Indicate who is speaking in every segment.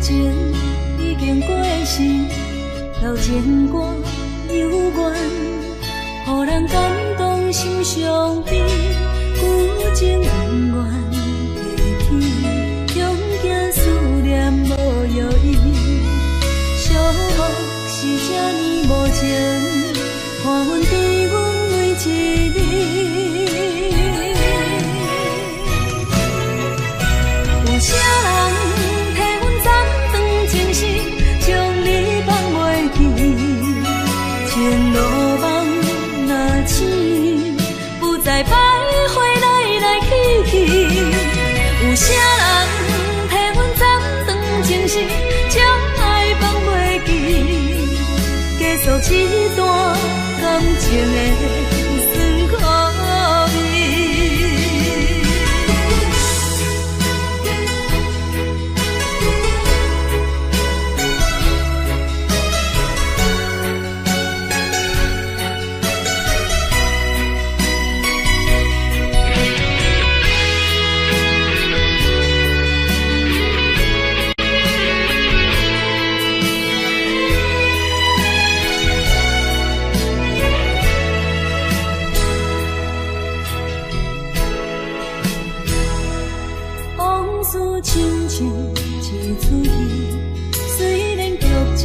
Speaker 1: 情已经过时，老情歌犹原，予人感动心伤悲，旧情永远提起，恐惊思念无药医，寂寞是这呢无情，看阮伫阮每一日。有啥人替阮斩断情丝，将你放袂记？前路梦若醒，不再徘徊来来去去。有啥人替阮斩断情丝，将爱放袂记？结束这段感情的酸苦味。亲像一出戏，虽然剧情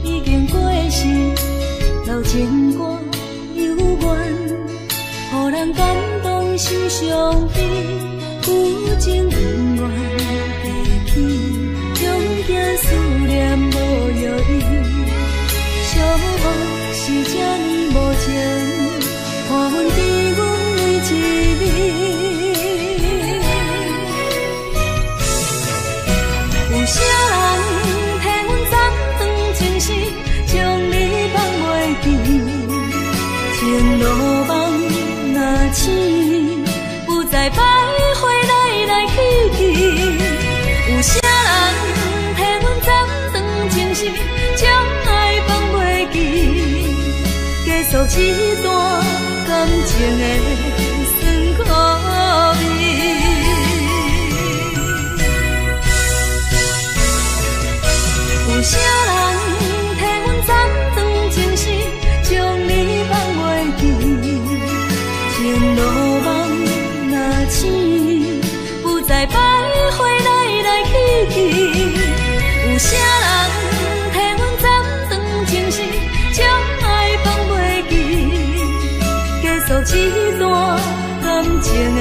Speaker 1: 已经过时，老情歌犹原，予人感动心伤悲，旧情永远提起，恐惊思念无药医，寂寞是这呢无情，看阮伫阮每一日。有啥人替阮斩断情丝，将你放袂记？前路梦若醒，不再徘徊来来去去。有啥人替阮斩断情丝，将爱放袂记？结束这段感情的酸苦味。有啥人替阮斩断情丝，将你放袂记？前路梦若醒，不再徘徊来来去去。有啥人替阮斩断情丝，将爱放袂记？结束这段感情的。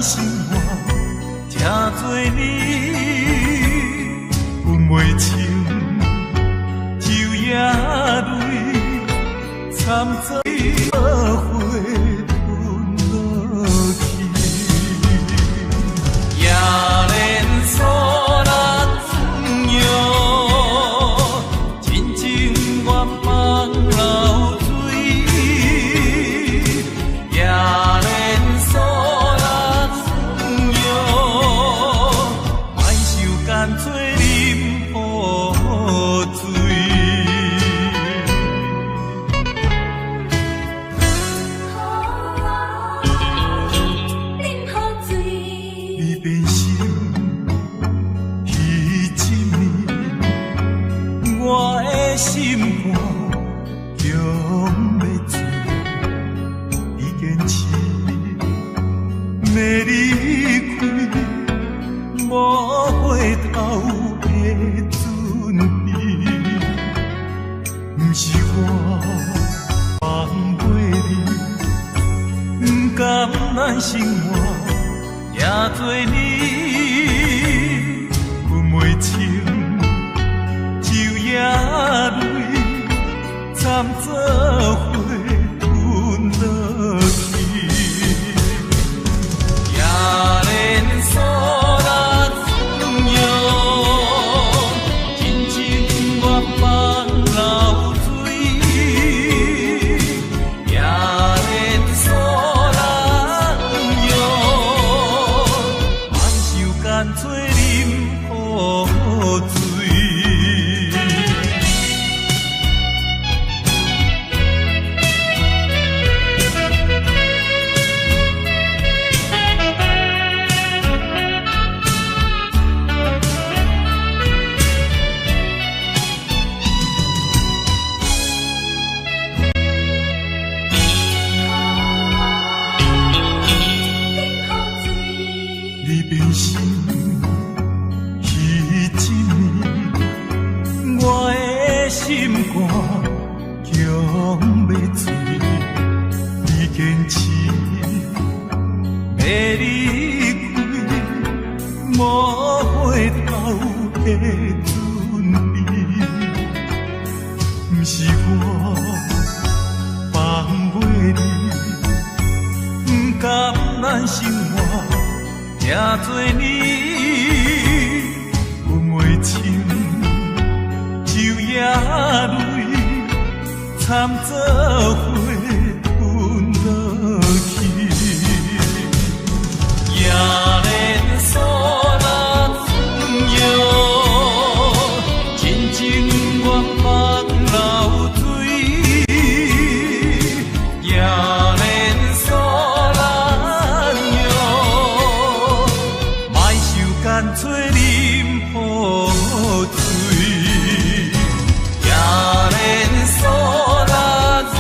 Speaker 2: 生活，听做你分袂清，昼夜泪惨做花吞落去，夜连锁人自由，真情愿放流水，夜连锁人自由，莫受干脆啉雨水。心肝强要醉，已坚持要离开，无回头的准备。不是我放袂你，不甘咱生活也做你分袂清。夜泪惨做花吞落去，夜连锁人自由，真情愿放流水，夜连锁人由，莫受干脆啉雨水。心肝强要醉，已坚持要离开，无回头的准备。不是我放袂你，不甘咱生活也做你分袂清。夜泪惨做花吞落去，夜连锁人自由，真情愿放流水，夜连锁人由，莫受干脆啉雨水。连锁人自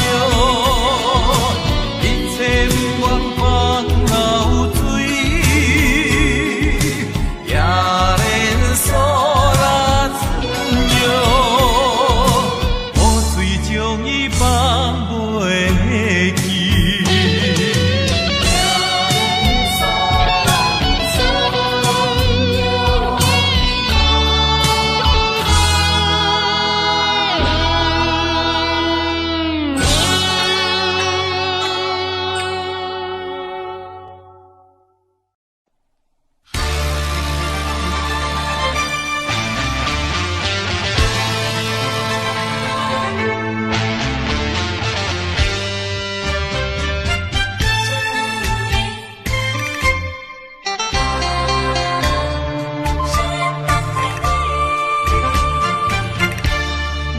Speaker 2: 由，一切不愿放流水，夜连锁人自由，雨水将伊放袂去。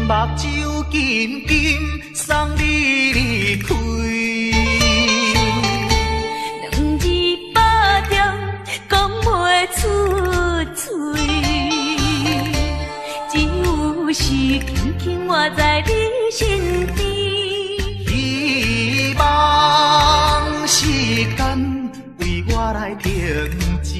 Speaker 3: 目睭紧紧送你离开，
Speaker 1: 两字百重讲袂出嘴，只有是轻轻活在你身边。
Speaker 3: 希望时间为我来停止。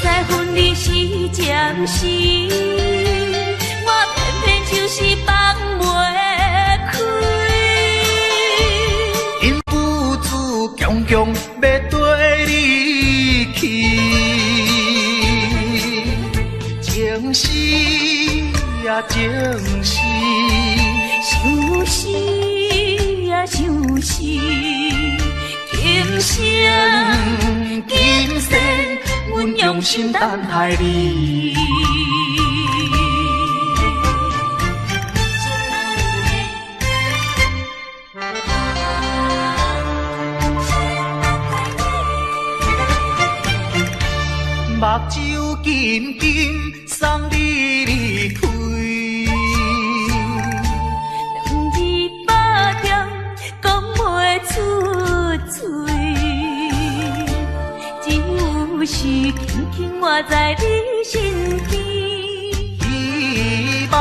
Speaker 1: 在分离时暂时，我偏偏就是放袂开。
Speaker 3: 情是，
Speaker 1: 想死呀想死，今生
Speaker 3: 今生阮用心等待你。目睭紧紧送你离开，
Speaker 1: 两字百点讲袂出嘴，只有是轻轻活在你身边。
Speaker 3: 希望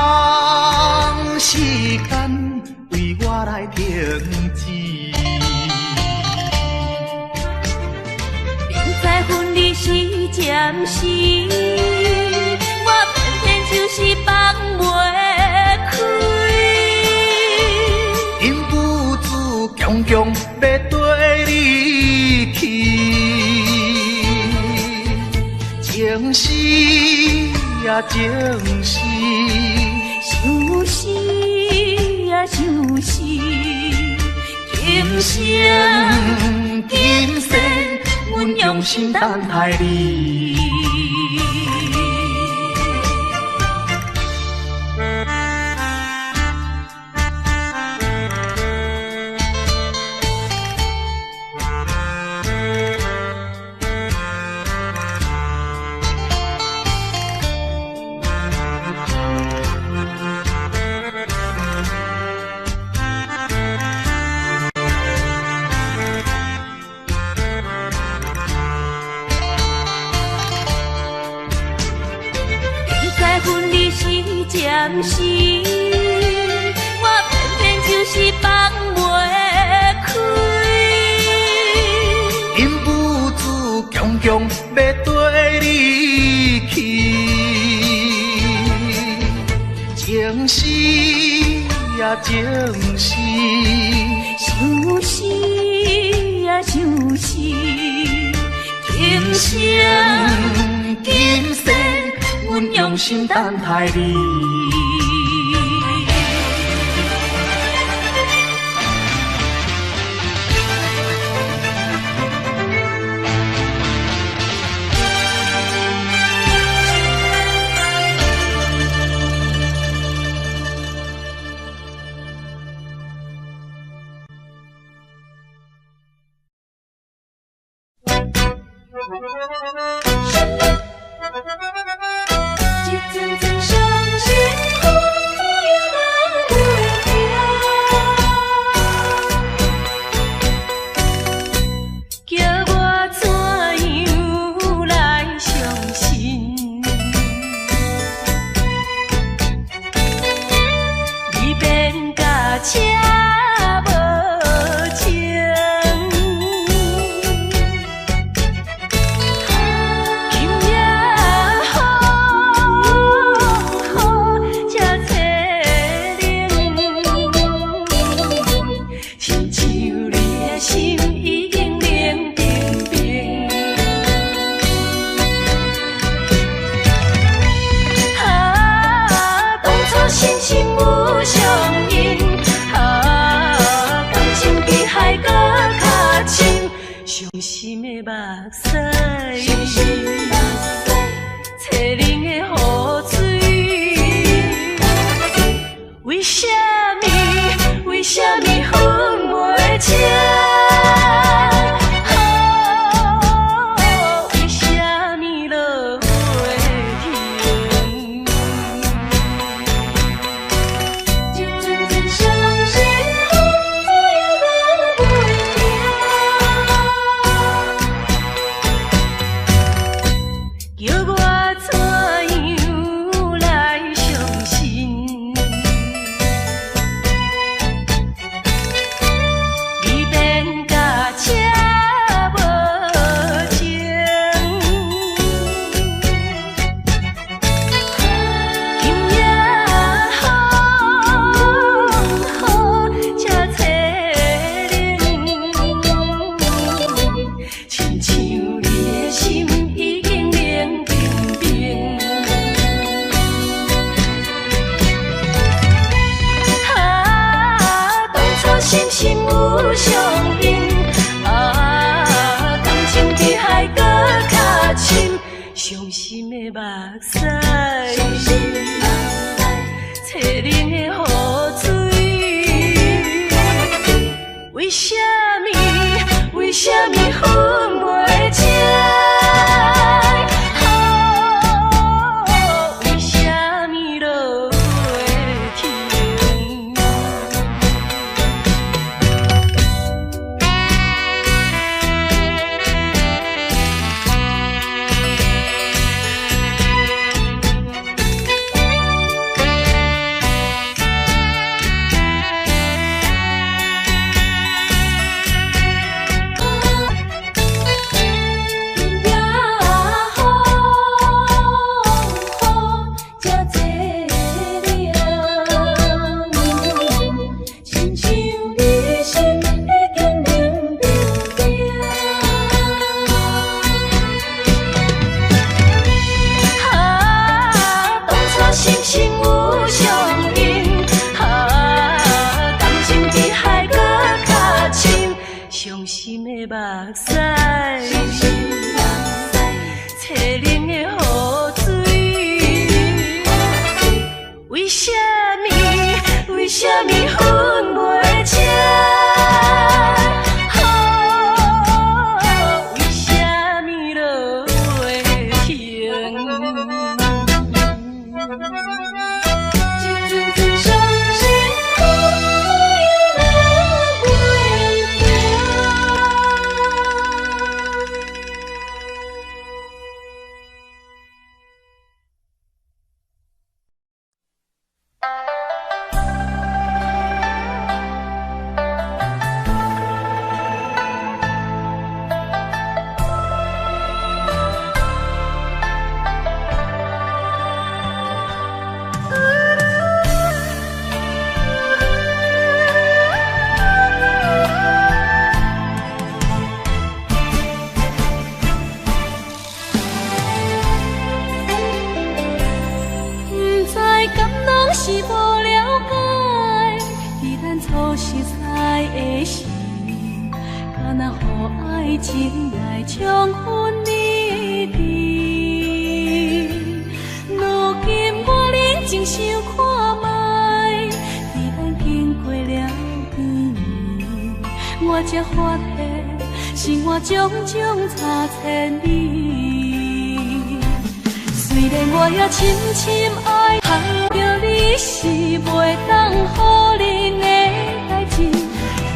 Speaker 3: 时间为我来停止。
Speaker 1: 在分离时暂时，我偏偏就是放袂开。
Speaker 3: 因不住强强要跟你去，情是呀情是，
Speaker 1: 想死呀想死，今生
Speaker 3: 今生阮用心等待你。
Speaker 1: 暂时，我偏偏就是放袂开。
Speaker 3: 因不住强强要跟你去，情是呀情是，
Speaker 1: 想死呀想死，今生
Speaker 3: 今生阮用心等待你。
Speaker 1: 一阵阵伤心风雨来回叫我怎样来相信？你变甲车无情。伤心的目屎，淬冷的雨水，为什么分袂清？为什么落袂停？一阵阵伤心风雨来袂停。相拥。啊，感情比海搁较深，伤心的目屎，摕恁的雨水。为什么？为什么分袂清？为什么落袂停？伤心的目屎，摕恁的雨水。为什么？为什么分袂清？为什么落袂停？是无了解，伫咱初识在的时，敢若予爱情来冲昏你智。如今我认真想看卖，伫咱经过了几年，我才发现生活种种差千里。虽然我也深深爱着你，是袂当予恁的代志，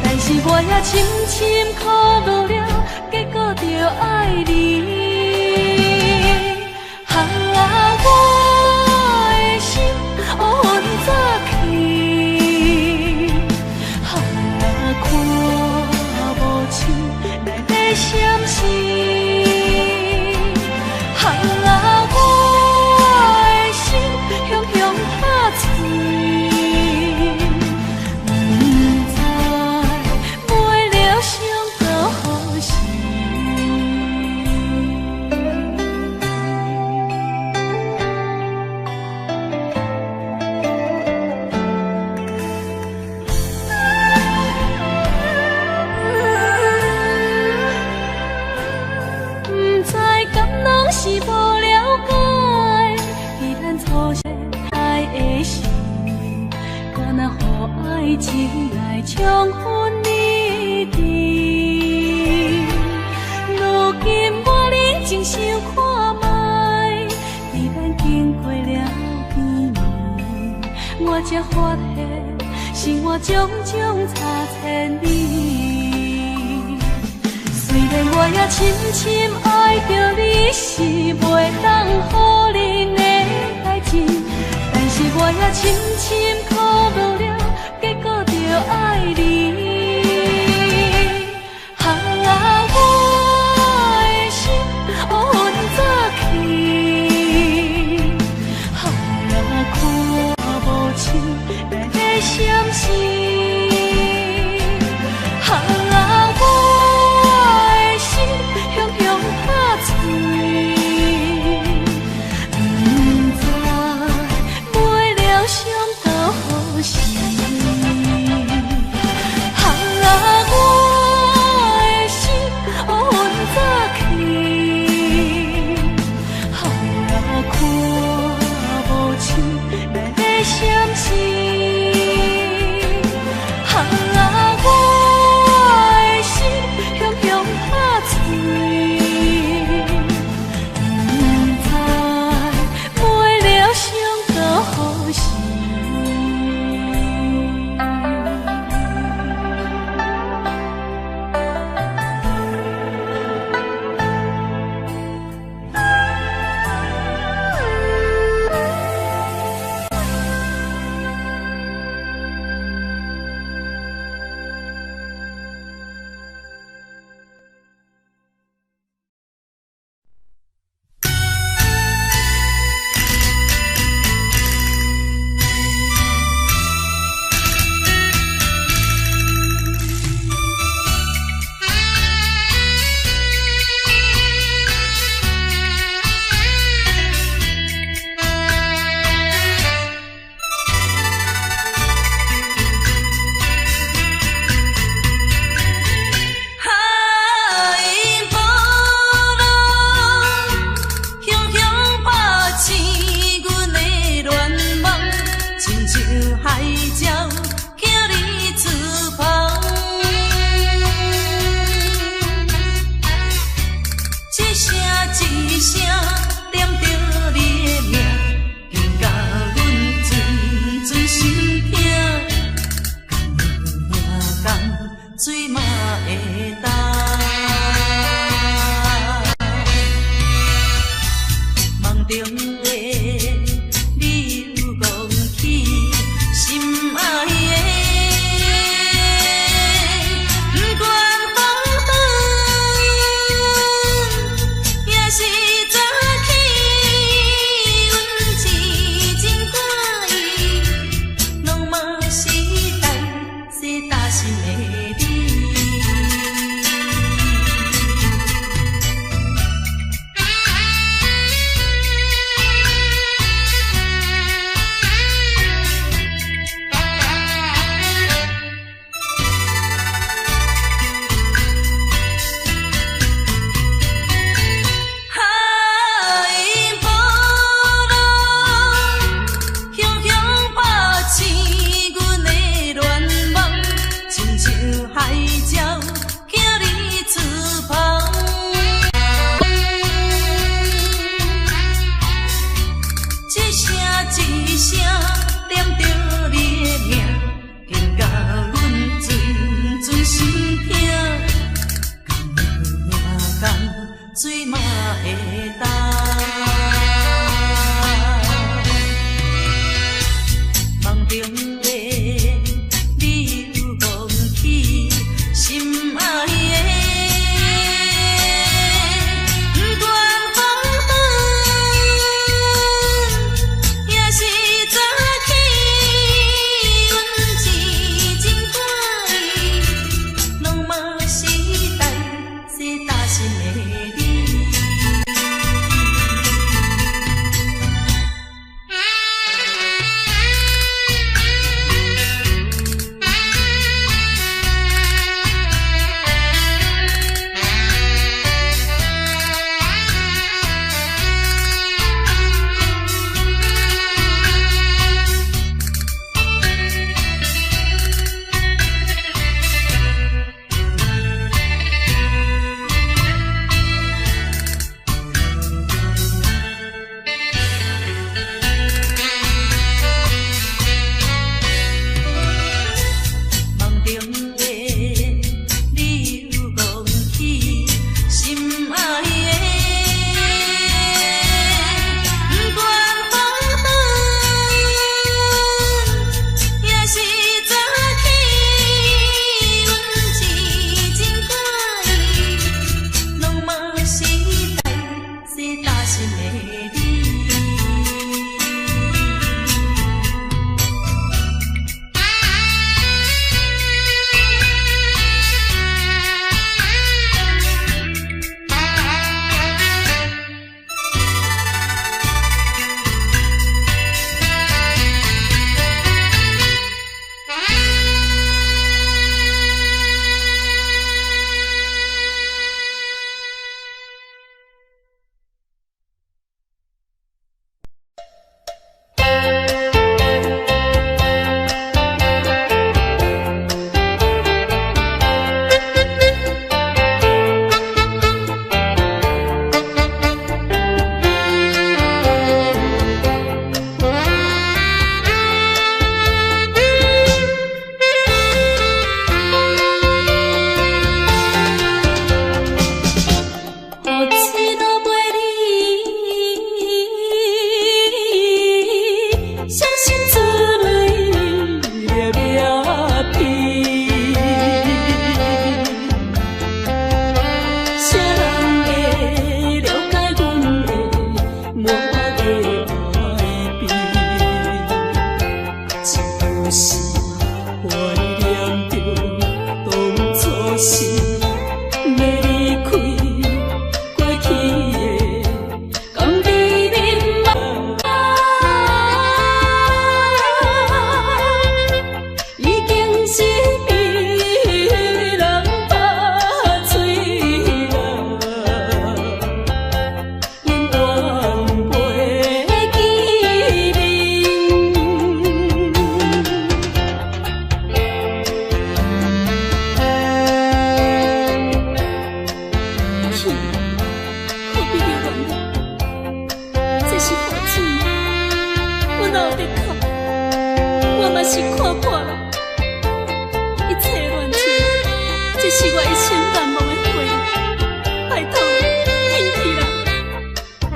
Speaker 1: 但是我也深深考虑了，结果着爱你。我的心乌云早起，看无像来在闪烁。是无了解，伫咱初识爱的时，敢若予爱情来冲昏你智。如今我认真想看卖，伫咱经过了几年，我才发现生活种种差千里。虽然我也深深爱着你，是袂当予恁的代志，但是我也深深考虑了，结果着爱你。我的心乌云早起，看无像来在闪烁。我的心无手来要闪失，我的心雄雄打碎，不知买了伤到何时。水嘛会干，梦中的你又讲起心爱的，不管风雨也是早起，阮是真欢喜，拢嘛是最大心的。嘛是看破了，一切乱情，这是我一生难忘的回忆。拜托你，停去啦！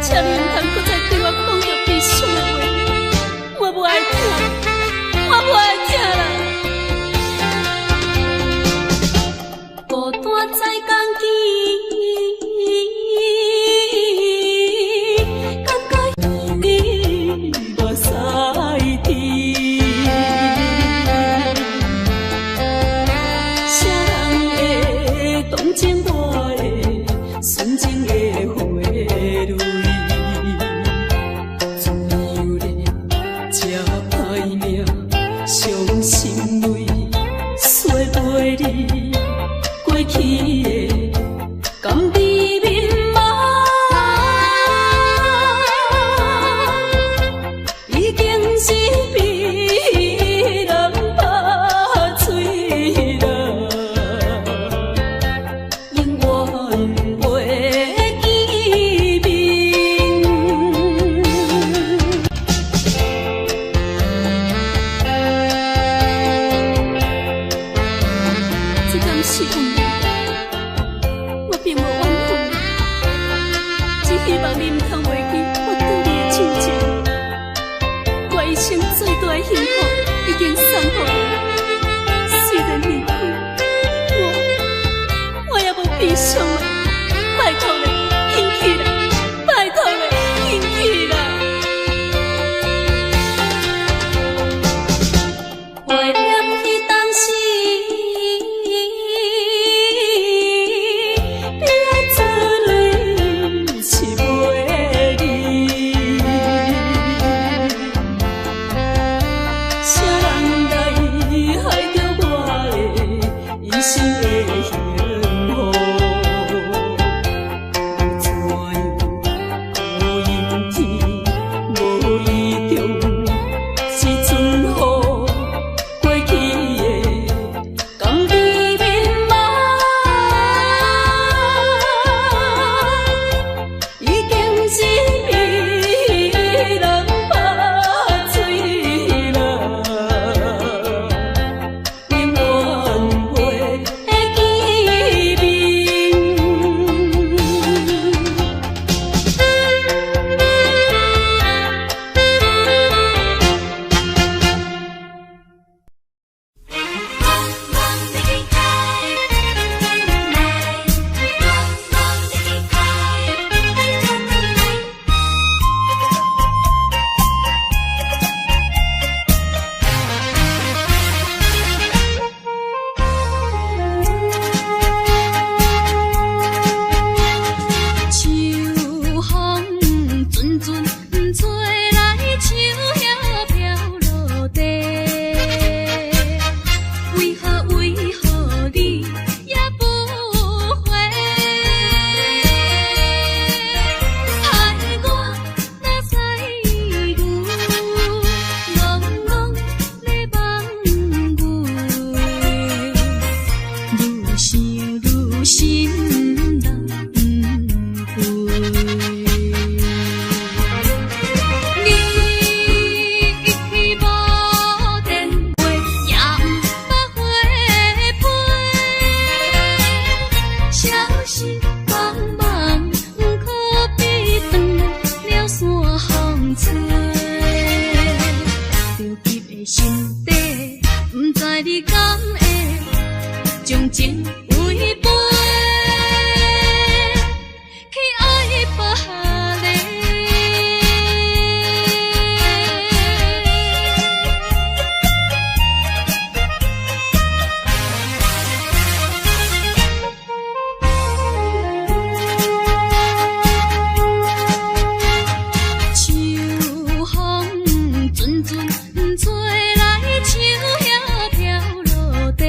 Speaker 1: 请你唔通搁再对我讲着悲伤的话，我不爱听，我不爱听啦。孤单在江边，感觉你目屎滴。谁人会同情我的纯情的花蕊？自由的这歹命，伤心泪洗袂离。过去的甘甜蜜梦，已经是被人拍碎了，永远袂记面。这敢是运命？我并无怨恨，只希望你唔通忘记我对你的亲情。我一生最大的幸福已经送予你，虽然离开，我也无悲伤啊！拜托你，停去啦！拜托你，停去啦！怀念起当时。吹来秋叶飘落地。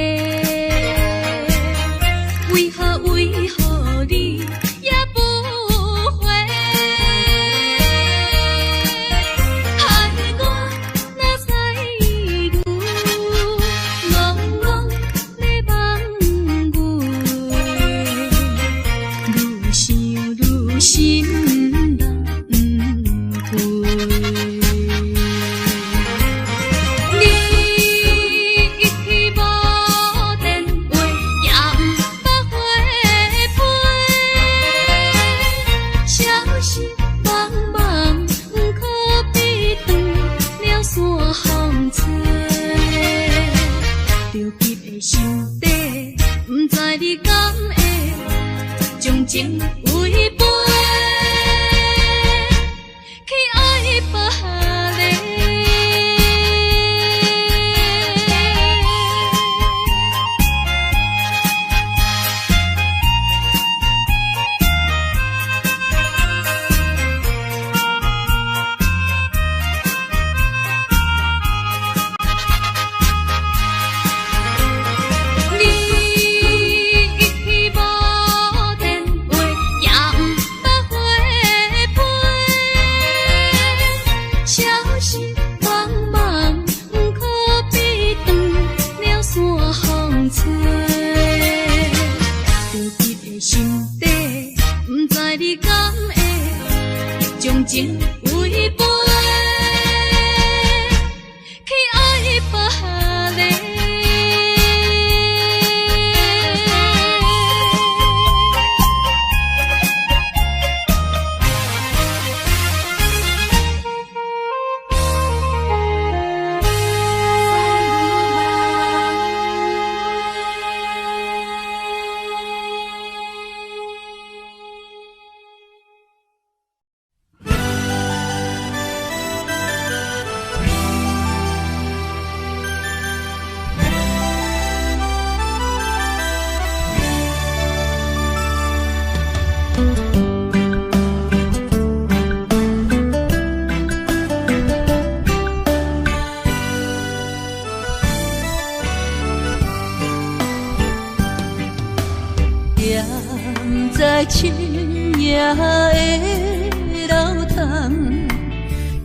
Speaker 1: 在深夜的楼窗，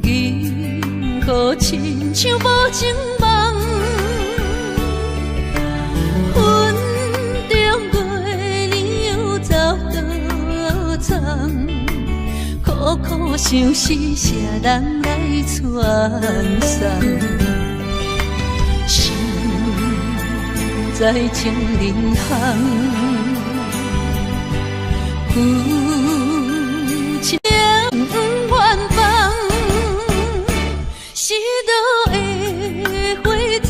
Speaker 1: 银河亲像无情梦，云中月亮又走多长，苦苦相思谁人来传送？心在情人行。夫妻两远方，是倒的花丛，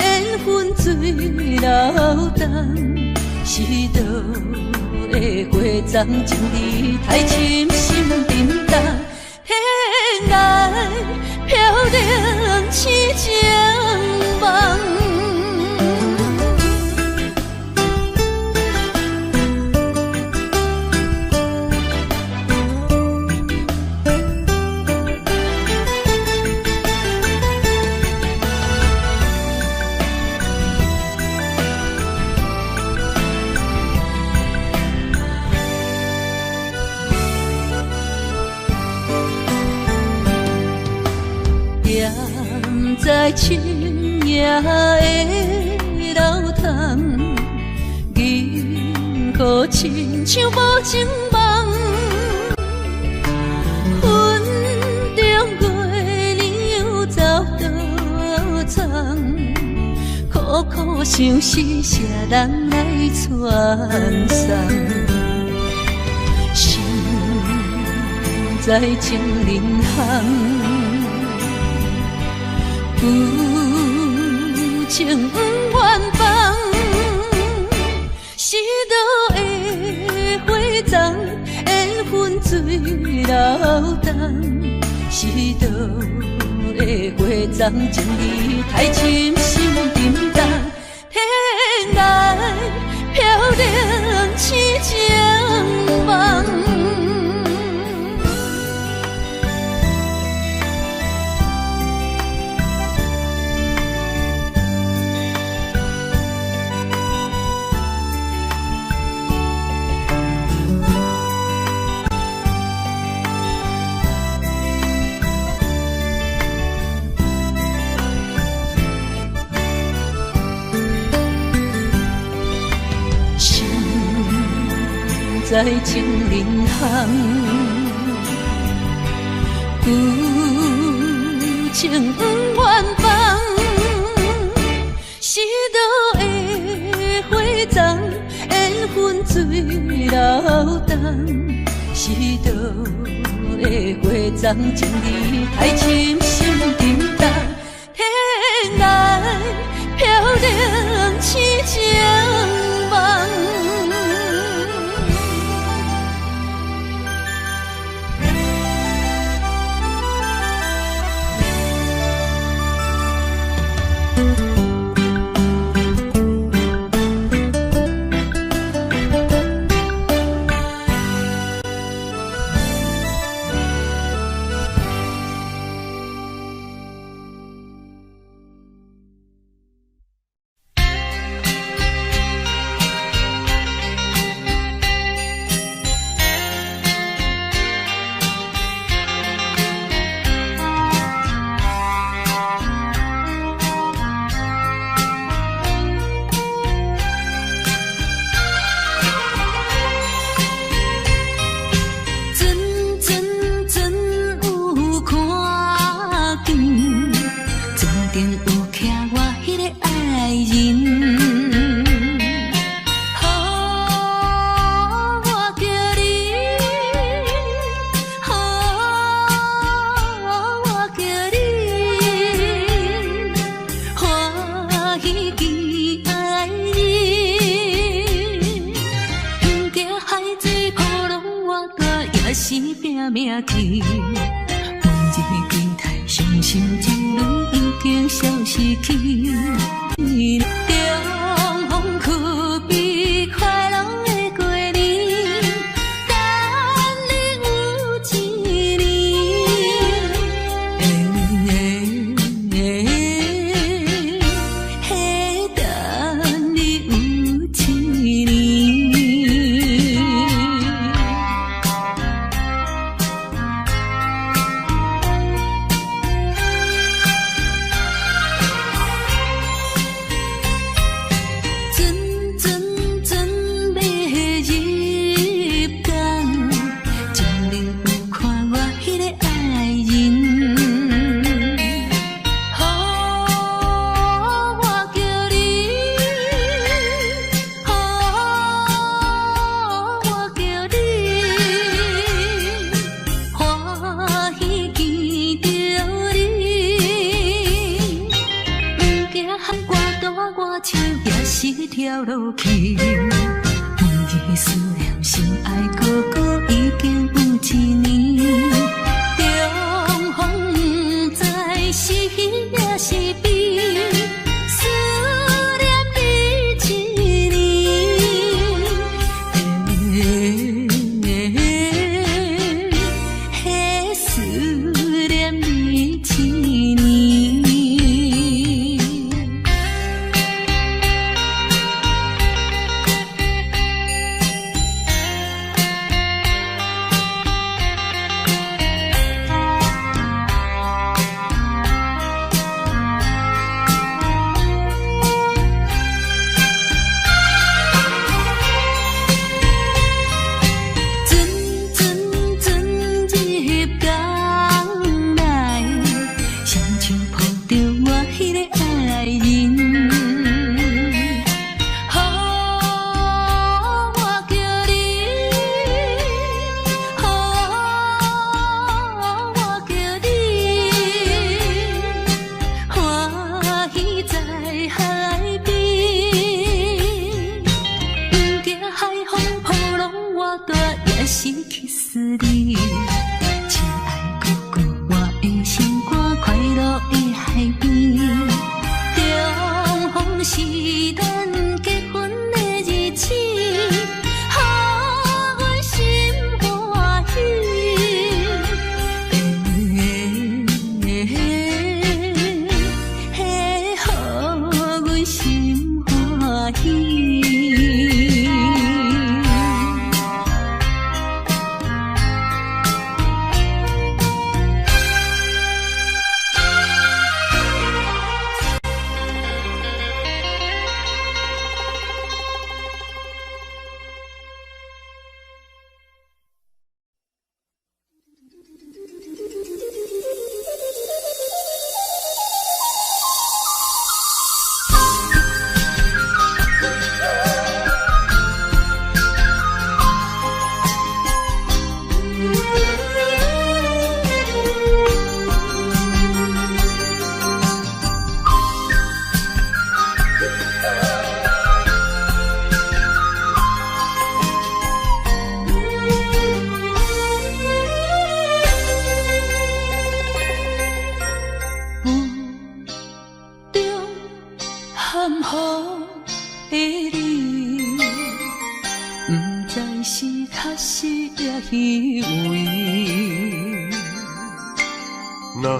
Speaker 1: 缘分水流动，是倒的花丛，情义太深，心沉重，天涯飘零痴情梦。在深夜的楼窗，银河亲像无情梦，云中月亮又走多长，苦苦相思谁人来传送？心在情人行。夫情远方，是倒的花丛，缘分水流动，是倒的花丛，情义太深，心沉重，天涯飘零痴情梦。在情人行，夫情远方，是倒的花丛，缘分水流动，是倒的花丛，情义太深，心沉重，天涯飘零痴情梦。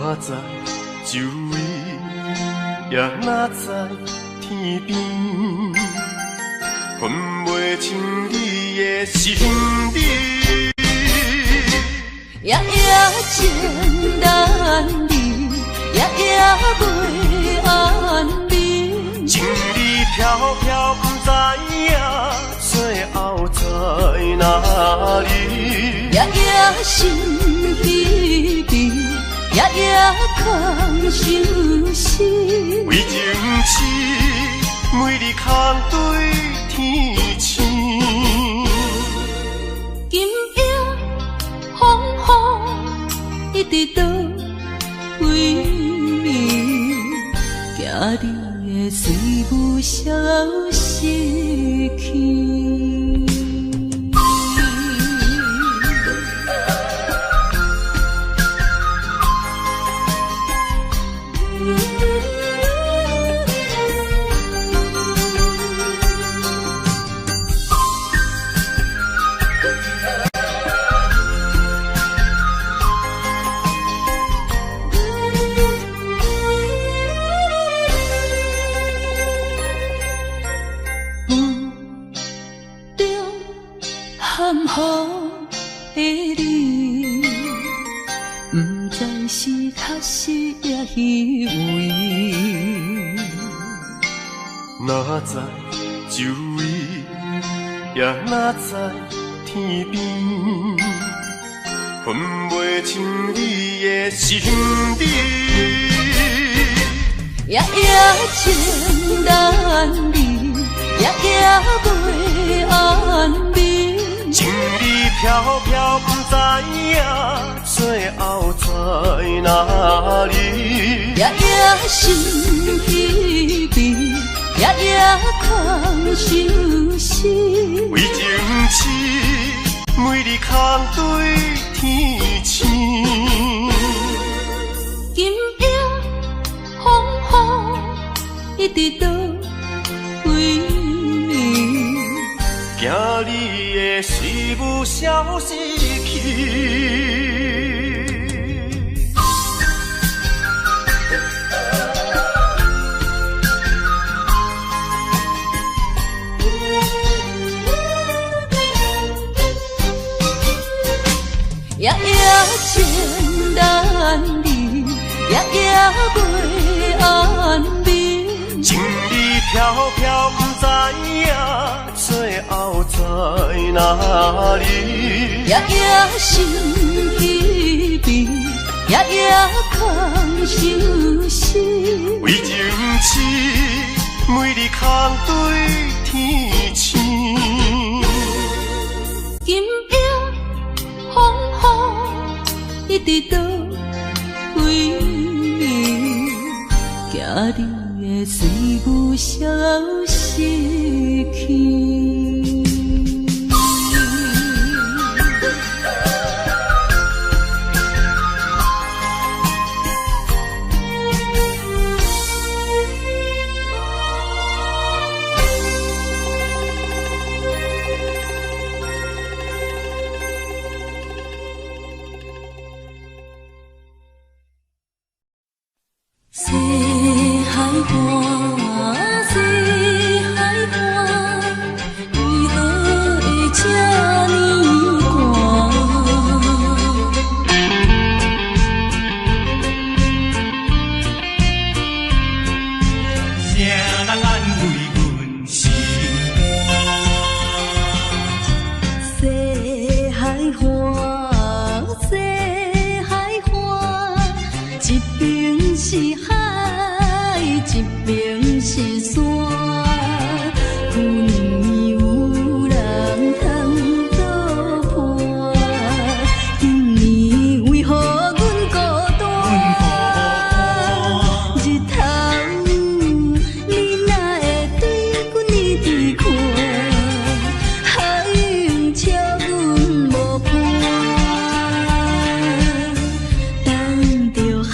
Speaker 4: 哪知周围，也哪知天边，分袂清你的心理。
Speaker 1: 夜夜情难离，夜夜袂安眠。
Speaker 4: 情理飘飘，不知影最后在哪里。
Speaker 1: 夜夜心稀微，夜夜空相思。
Speaker 4: 为情痴，每日空对天星。
Speaker 1: 今夜风雨一直到为暝，惊你的随无消息去。含雨的你，不知是确实也虚伪。
Speaker 4: 哪知周围，也哪知天边，分袂清你的心理。
Speaker 1: 夜夜情难离，夜夜袂安眠。
Speaker 4: 情理飘飘，不知影最后在哪里。
Speaker 1: 夜夜心稀微，夜夜空相思。
Speaker 4: 为情痴，每日空对天星。
Speaker 1: 今夜风雨一直到为暝，
Speaker 4: 惊你的随无消息去。
Speaker 1: 夜夜情难离，夜夜袂安眠。
Speaker 4: 情理飘飘，不知影最后在哪里。
Speaker 1: 夜夜心稀微，夜夜空相思。
Speaker 4: 为情痴，每日空对天星。
Speaker 1: 今夜风雨一直到为暝，惊你的随无消息去。西海花，西海花，为何会这呢寒？
Speaker 3: 谁人安慰阮心肝？
Speaker 1: 西海花，西海花，一边是海，一边是山。去年有人通作伴，今年为何阮孤单？日头你哪会对阮一直看？海涌笑阮无伴，等着海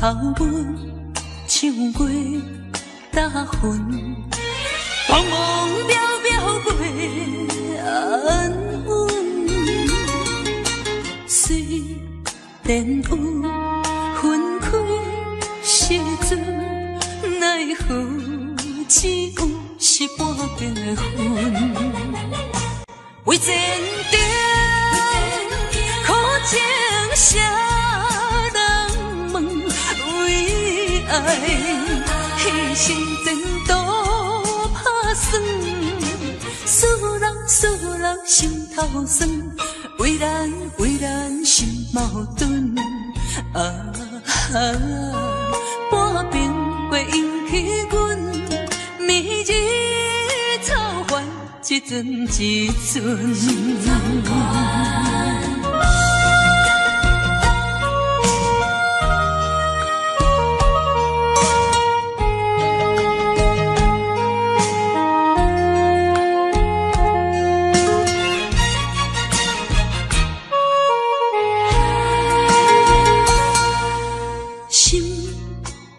Speaker 1: 头文唱过大云，茫茫渺渺过安稳。虽然有分开时阵，奈何只有是半边的云。为前程苦情谁人问？为爱牺牲前途打算，使人心头酸。为咱心矛盾，半边过引起阮明日草原一阵一阵。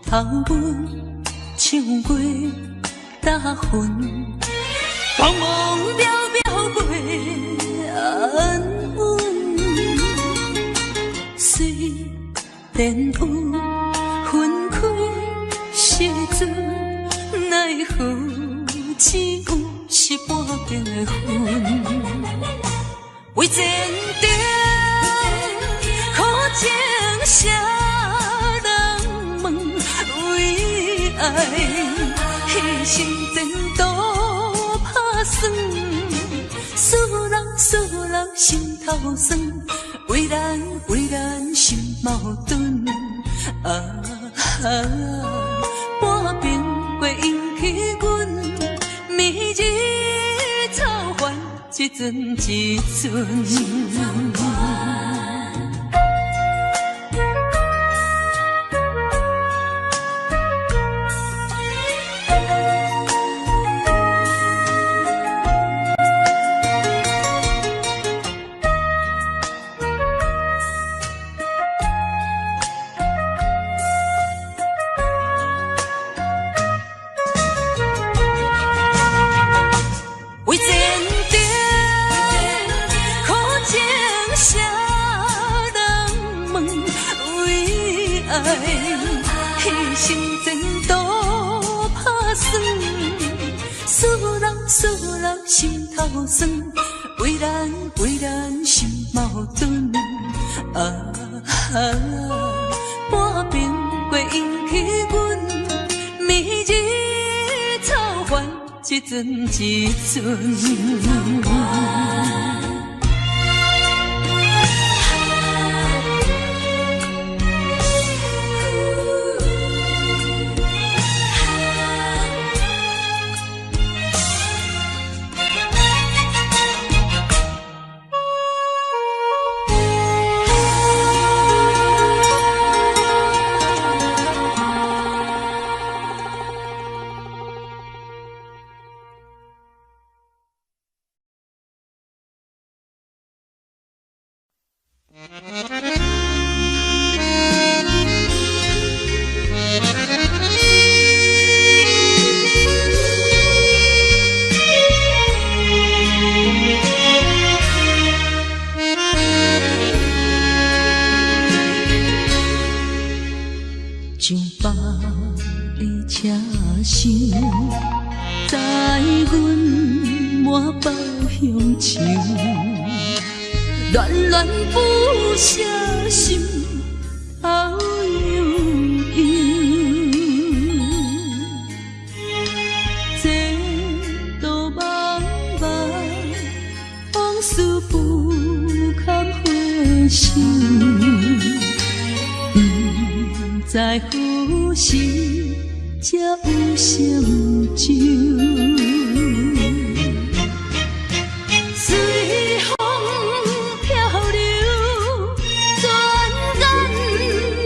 Speaker 1: 头文唱过大云，茫茫渺渺过安稳。虽然有分开时阵，奈何只有是半边的云。为前程苦情谁人问？为爱牺牲前途打算，使人心头酸。为咱心矛盾，半边过引起阮明日草原一阵一阵。牺牲前途打算，使人心头酸。为咱心矛盾，半边过引起阮明日草原一阵一阵。将百里车声，载阮满北乡愁，恋恋不舍心头悠悠。这道茫茫往事不堪回首。不知何时才有相救，随风漂流，转眼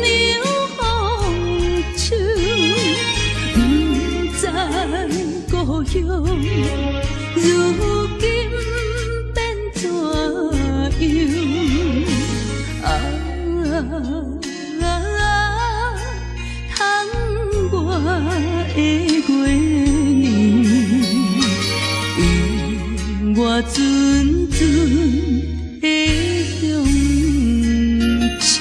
Speaker 1: 流风手。不知故乡如今变怎样？的月年，用我纯纯的乡愁。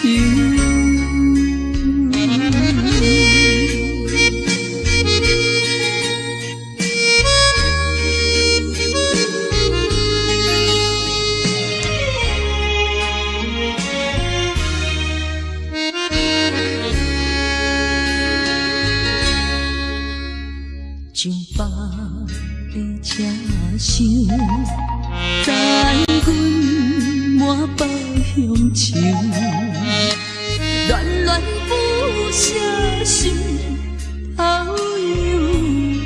Speaker 1: 上北的车厢，载阮满北乡愁，恋恋不舍心头悠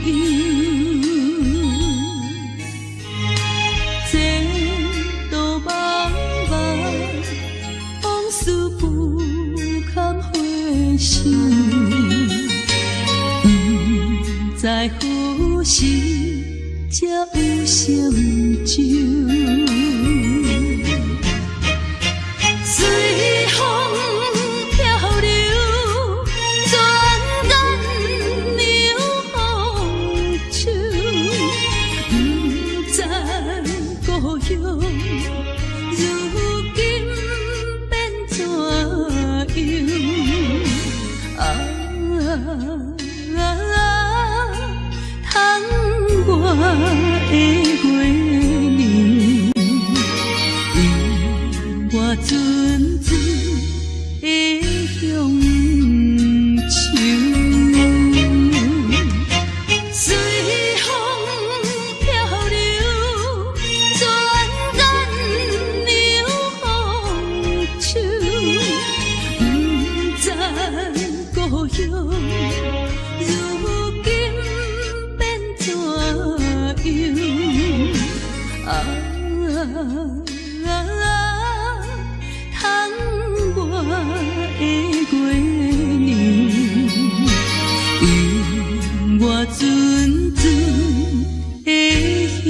Speaker 1: 悠，前途茫茫，往事不堪回首。在何时才有成就？随风漂流，转眼流风手，不知故乡如今变怎样？窗外的月年，用我纯纯的乡愁。随风漂流，转眼流风手，不知故乡如今怎样？窗外的月年，用我纯纯的乡。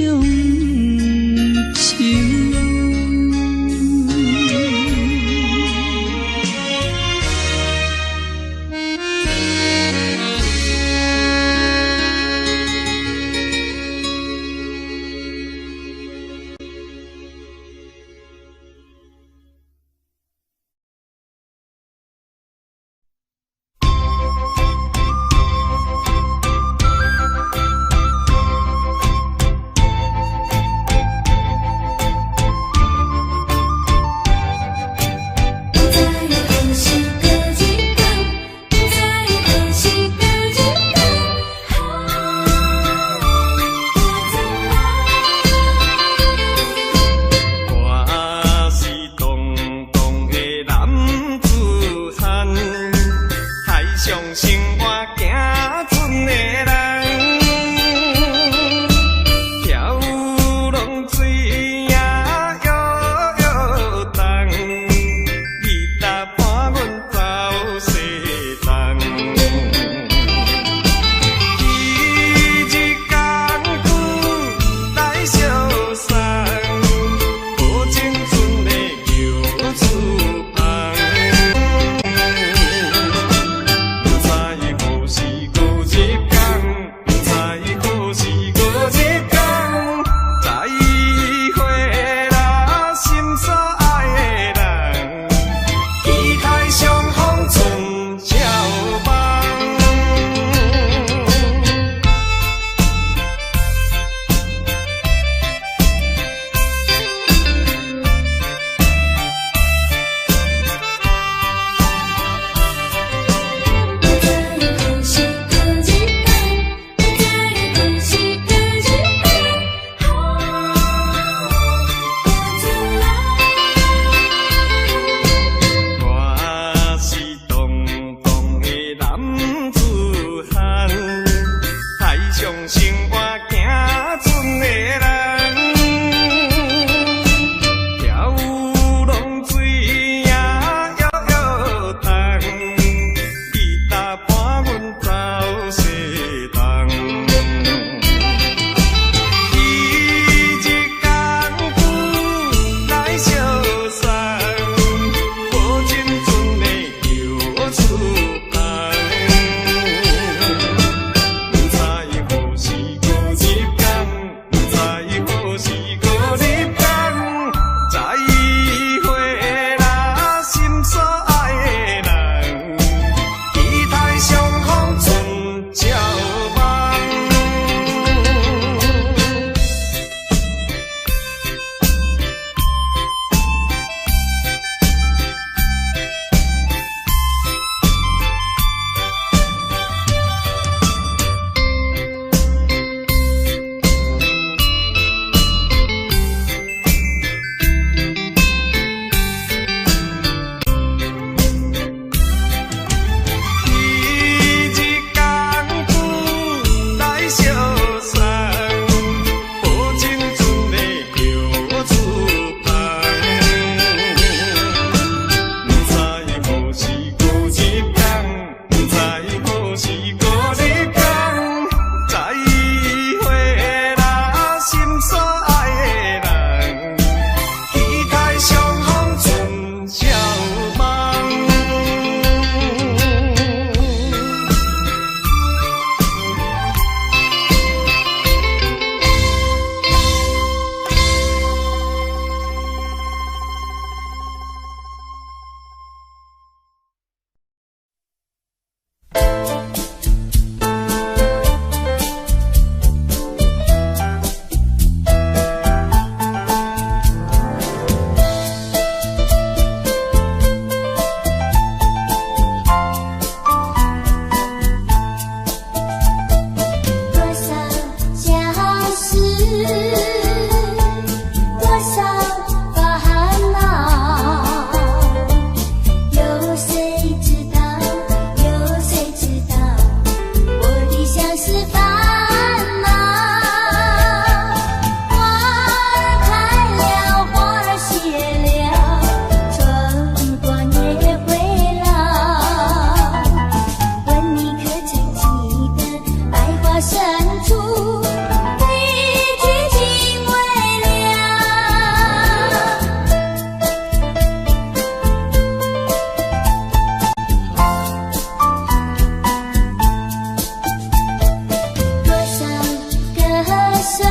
Speaker 1: 生，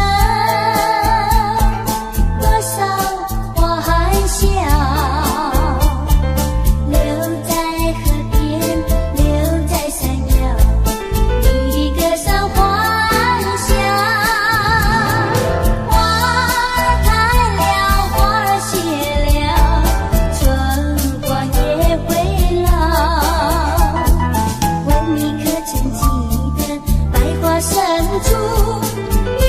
Speaker 1: 多少花含笑，留在河边，留在山腰，你歌声欢笑。花儿开了，花儿谢了，春光也会老。问你可曾记得百花深处，一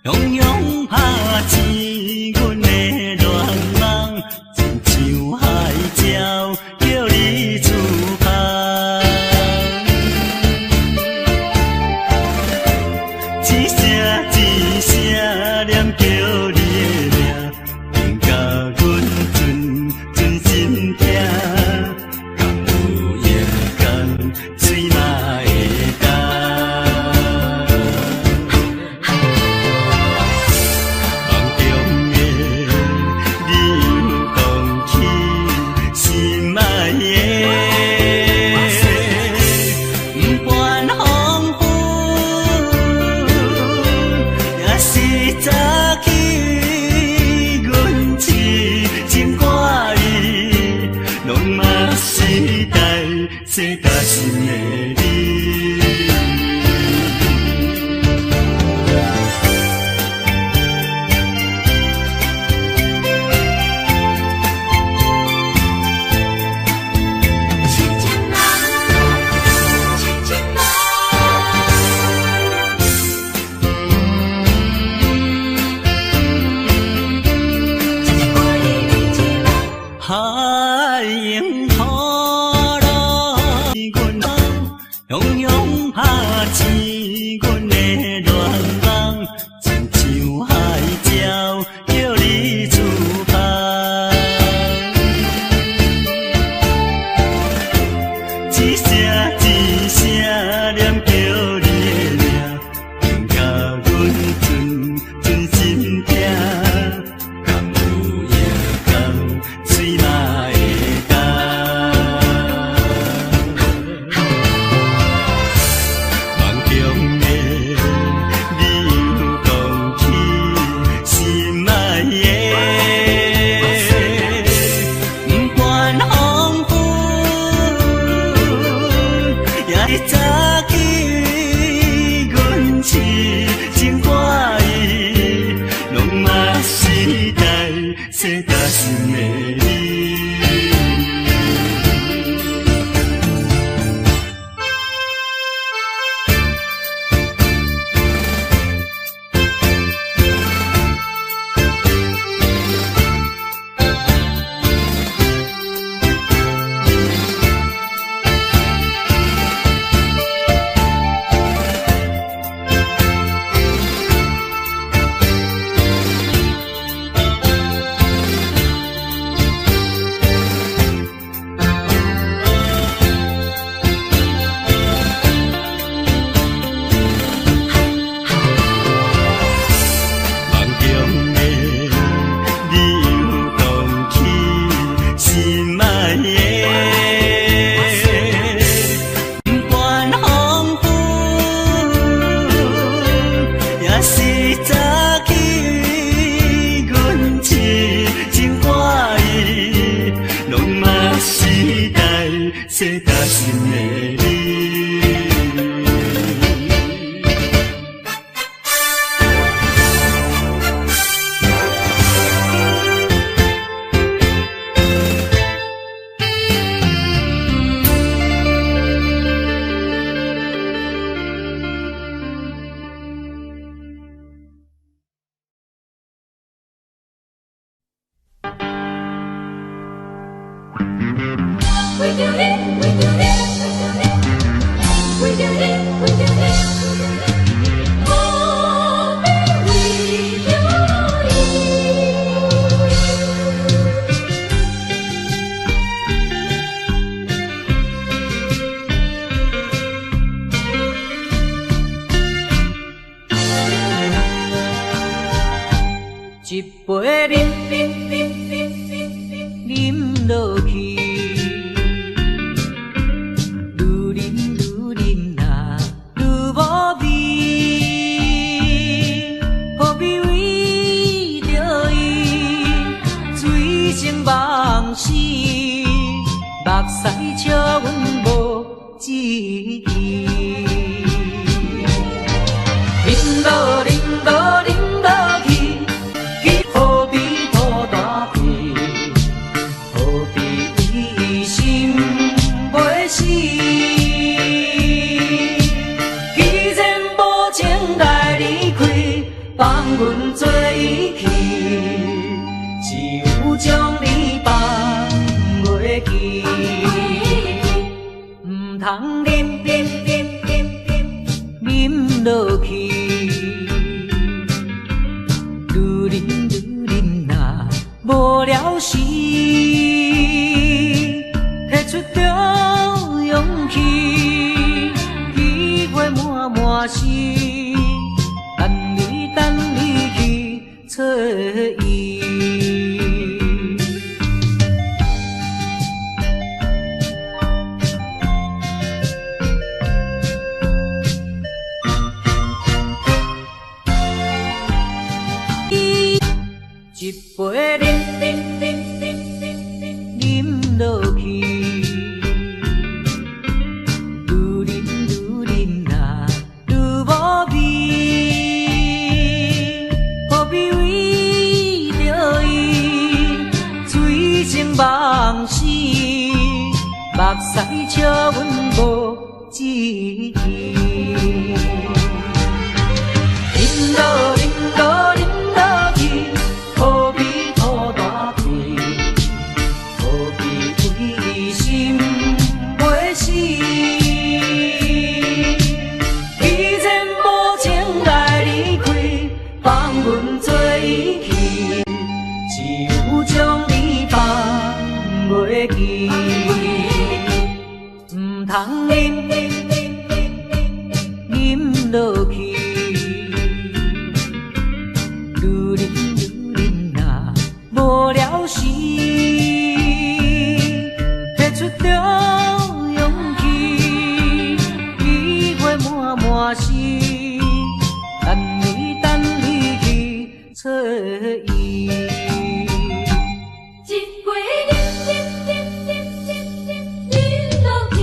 Speaker 5: 汹涌拍醒阮的恋梦，亲像海鸟叫你出航。一声一声念叫你的名，令甲阮存心痛。敢有夜间水嘛会干？梦中的你有动起心爱的，不管风雨，也是早起，阮痴情歌意，拢嘛是代世大心的你。
Speaker 1: 亲情人，亲情人，一个过日日一梦。
Speaker 5: 海迎雨落，阮梦汹涌拍醒阮的恋梦，亲像海鸟叫你出航。一声一声念叫你的名，令甲阮存心痛。敢有夜间水嘛会干？梦中的你有动起心爱的，不管风雨，也是早起，阮痴情歌意，拢嘛是代世大心的你。梦中的你有动起心爱的，不管风雨，也是早起，阮痴情歌意，拢嘛是代世大心的你。
Speaker 1: 为着你，为着你，为着你，为着你，我要为着你，一杯饮落去。目屎笑阮无志气，饮落饮落饮落去，何必抱大皮，何必
Speaker 3: 放阮做伊去，只有将你放袂记。唔通啉落去，愈啉若无了时，摕出着勇气，机会满心，等你去找伊。一杯啉落去，愈啉若愈无味，何必为着伊醉生梦死，目屎笑阮无志气。啉落去。何必土大气？何必为心袂死？既然无情来离开，放阮做伊去，只有将你放袂记。唔通啉落去。无了时，摕出着勇气，机会满心，等你去找伊。一杯啉落去，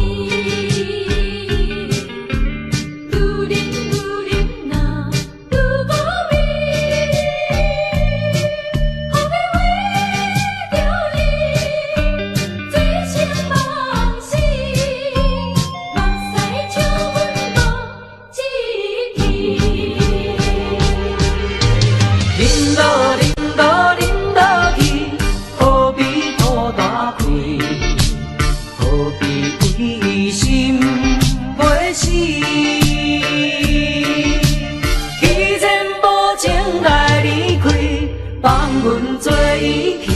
Speaker 3: 愈啉若愈无味。啉落去，何必土大气？何必为心袂死？既然无情来离开，放阮做伊去，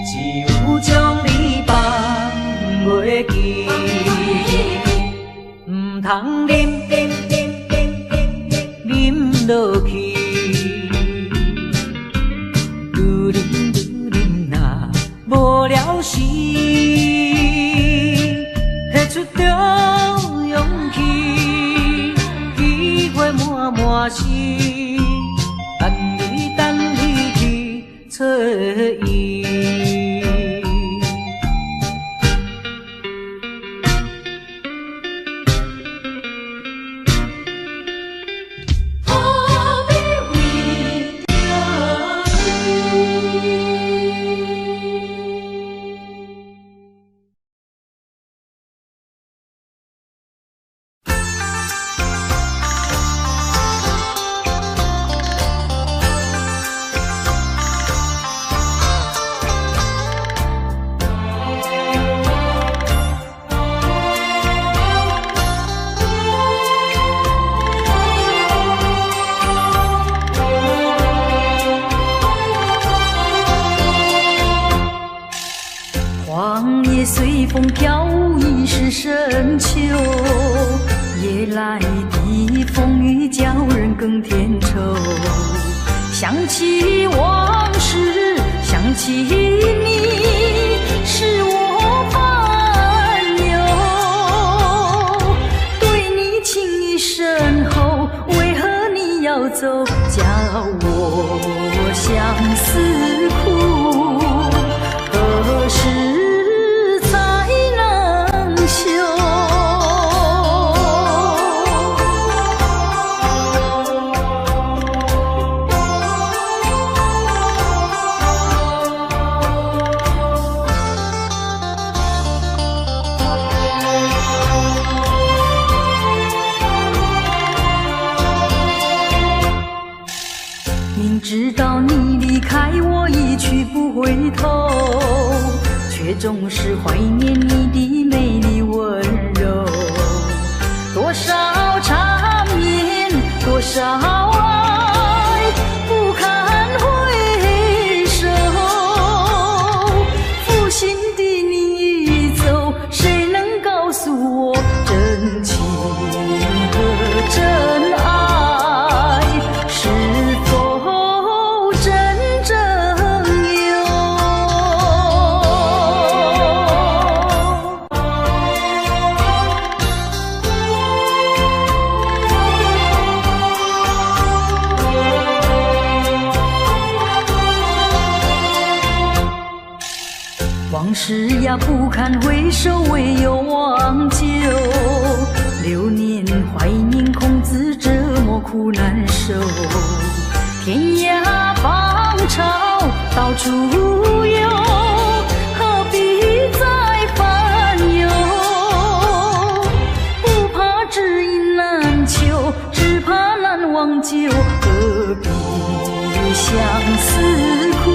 Speaker 3: 只有将你放袂记。唔通啉落去。无了时，摕出着勇气，机会满心，等你去找伊。
Speaker 1: 黄叶随风飘逸是深秋，夜来的风雨叫人更添愁。想起往事，想起你，是我烦忧。对你情意深厚，为何你要走？叫我相思苦，何时？明知道你离开我一去不回头，却总是怀念你的美丽温柔。多少缠绵，多少爱，不堪回首。负心的你已走，谁能告诉我真情和真爱是否真正有？往事呀不堪回首，唯有忘旧。流年怀念，空自折磨苦难受。天涯芳草到处有，何必再烦忧？不怕知音难求，只怕难忘旧。何必相思苦？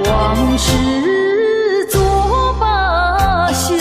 Speaker 1: 往事作罢休。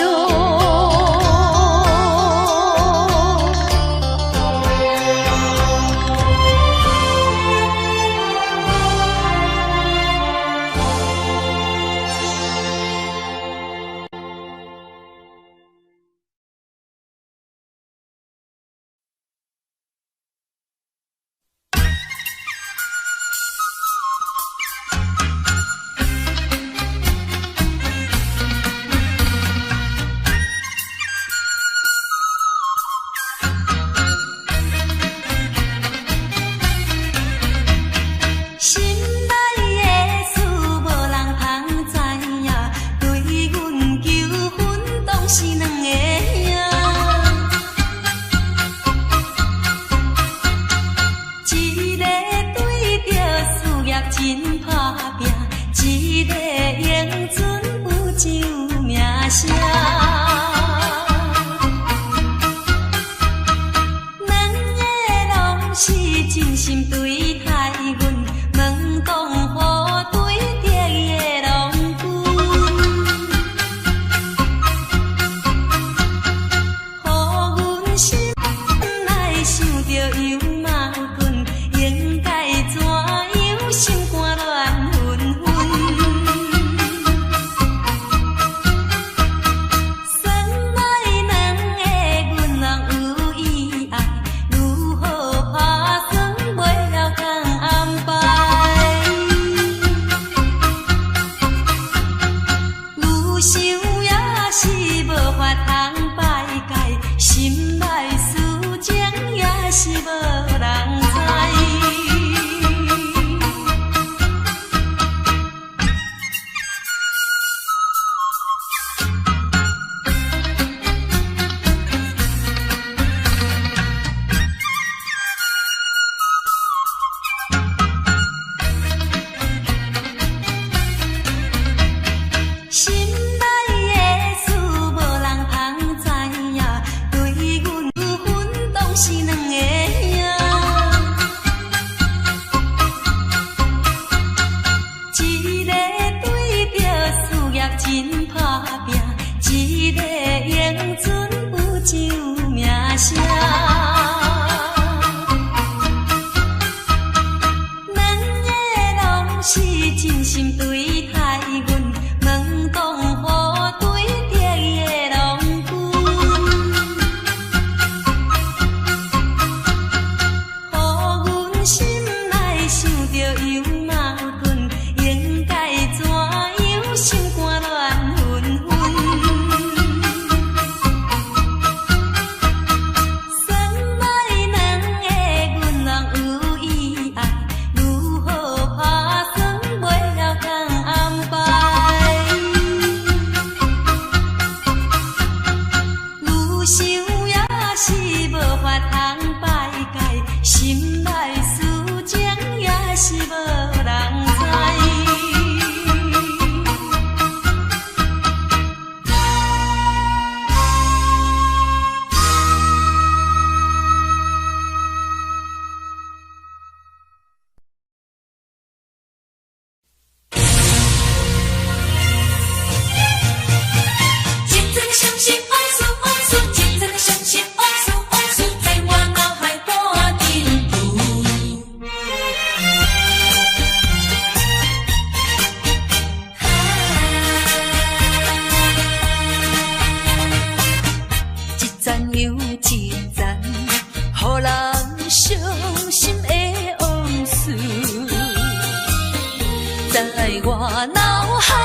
Speaker 1: 海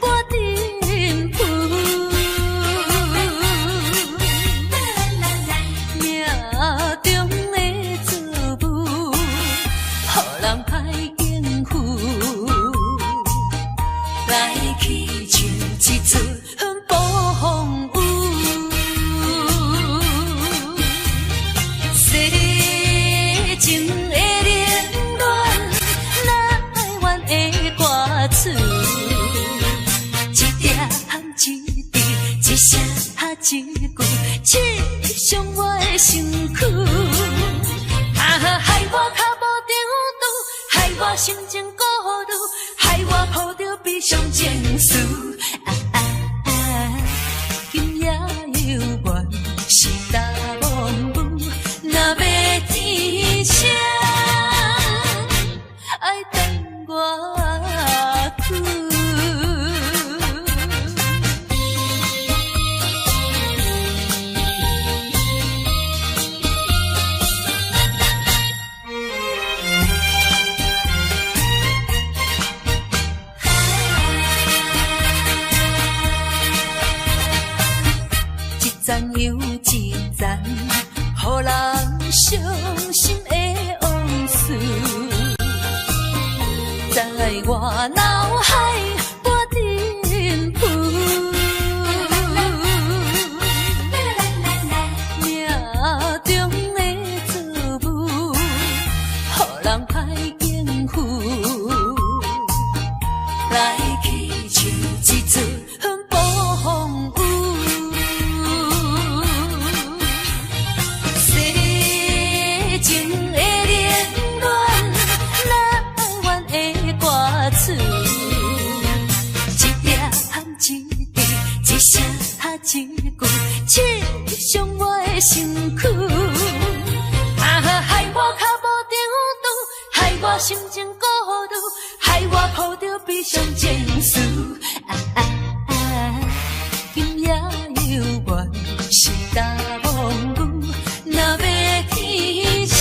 Speaker 1: 半沉浮，命中的作物，予人歹应付。来去像一阵暴风雨，世情的冷暖，哪会怨的歌词？一点一滴，一声一句，刺伤我的身躯。害我脚无定拄，害我心情孤独，害我抱着悲伤情绪。今夜犹原是大梦雾，若要天晴，爱等我去。一站又一站，予人伤心的往事，在我脑海半沉浮。命中的作物，予人歹应付。来去像一阵暴风雨。情的冷暖，哪会怨的歌词？一点一滴，一声一句，刺伤我的身躯。害我脚无定拄，害我心情孤独，害我抱着悲伤情绪。今夜犹原是大梦雾，若要天晴，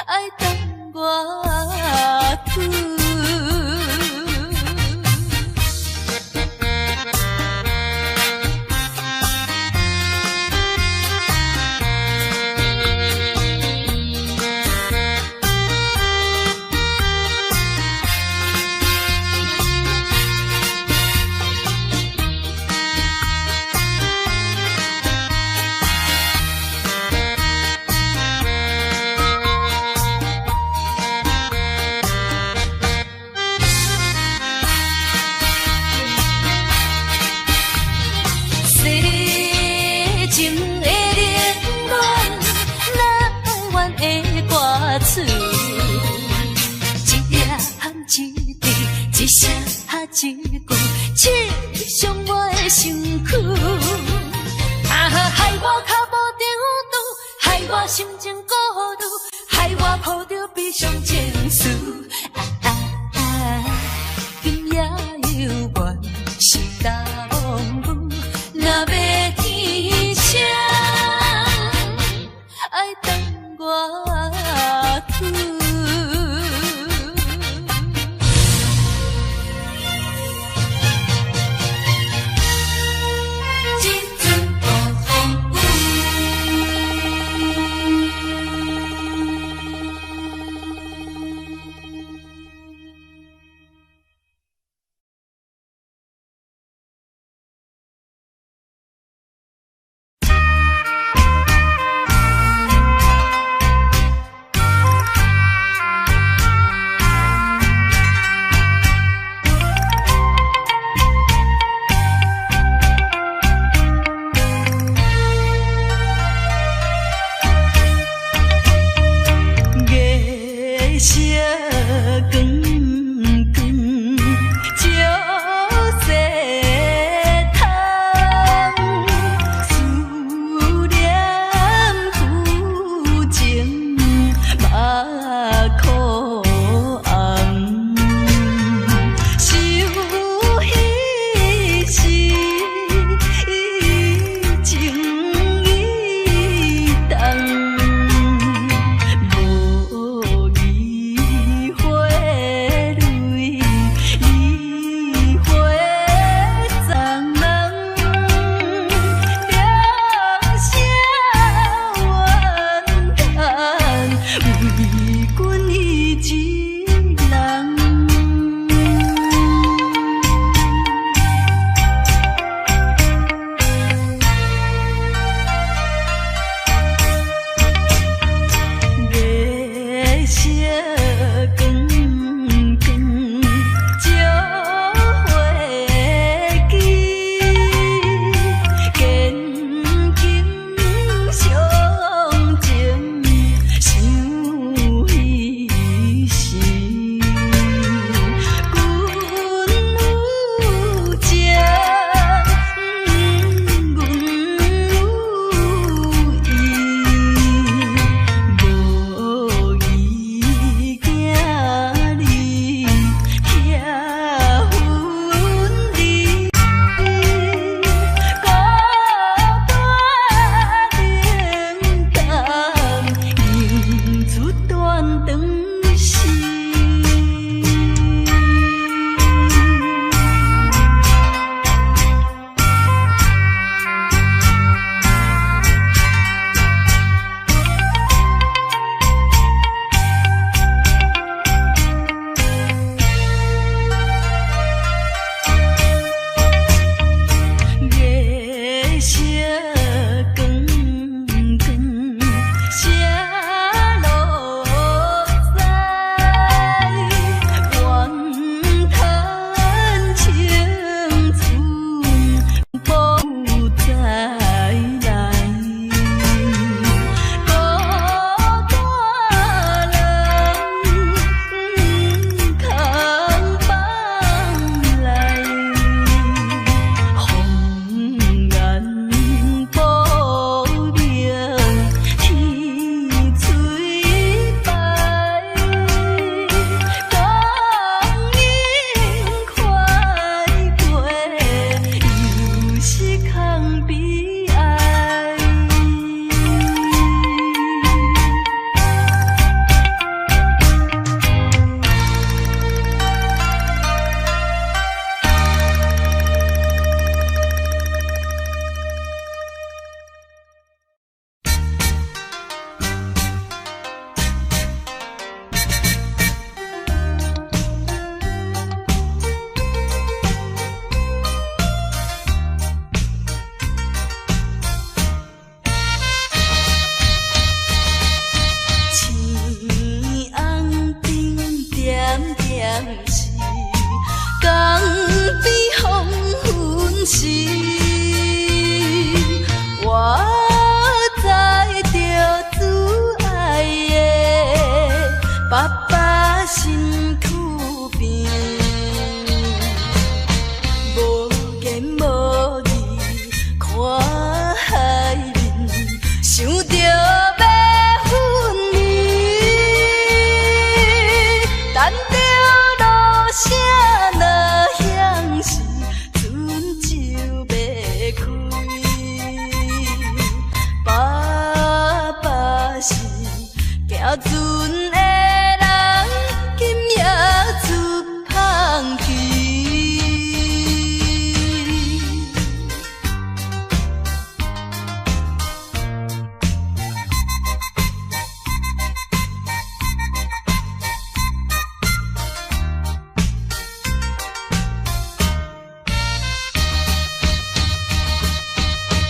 Speaker 1: 爱等我去。情的冷暖，哪会怨的歌词？一点一滴，一声一句，刺伤我的身躯。害我脚无定拄，害我心情孤独，害我抱着悲伤情绪。今夜犹原是大梦雾，若要天晴，爱等我去。一阵暴风雨。是江边黄昏时，我知着挚爱的爸爸身躯边，无言无语看海面，想着要分离，等着落声若响时，船就要开。爸爸是行船的人，今夜出芳气。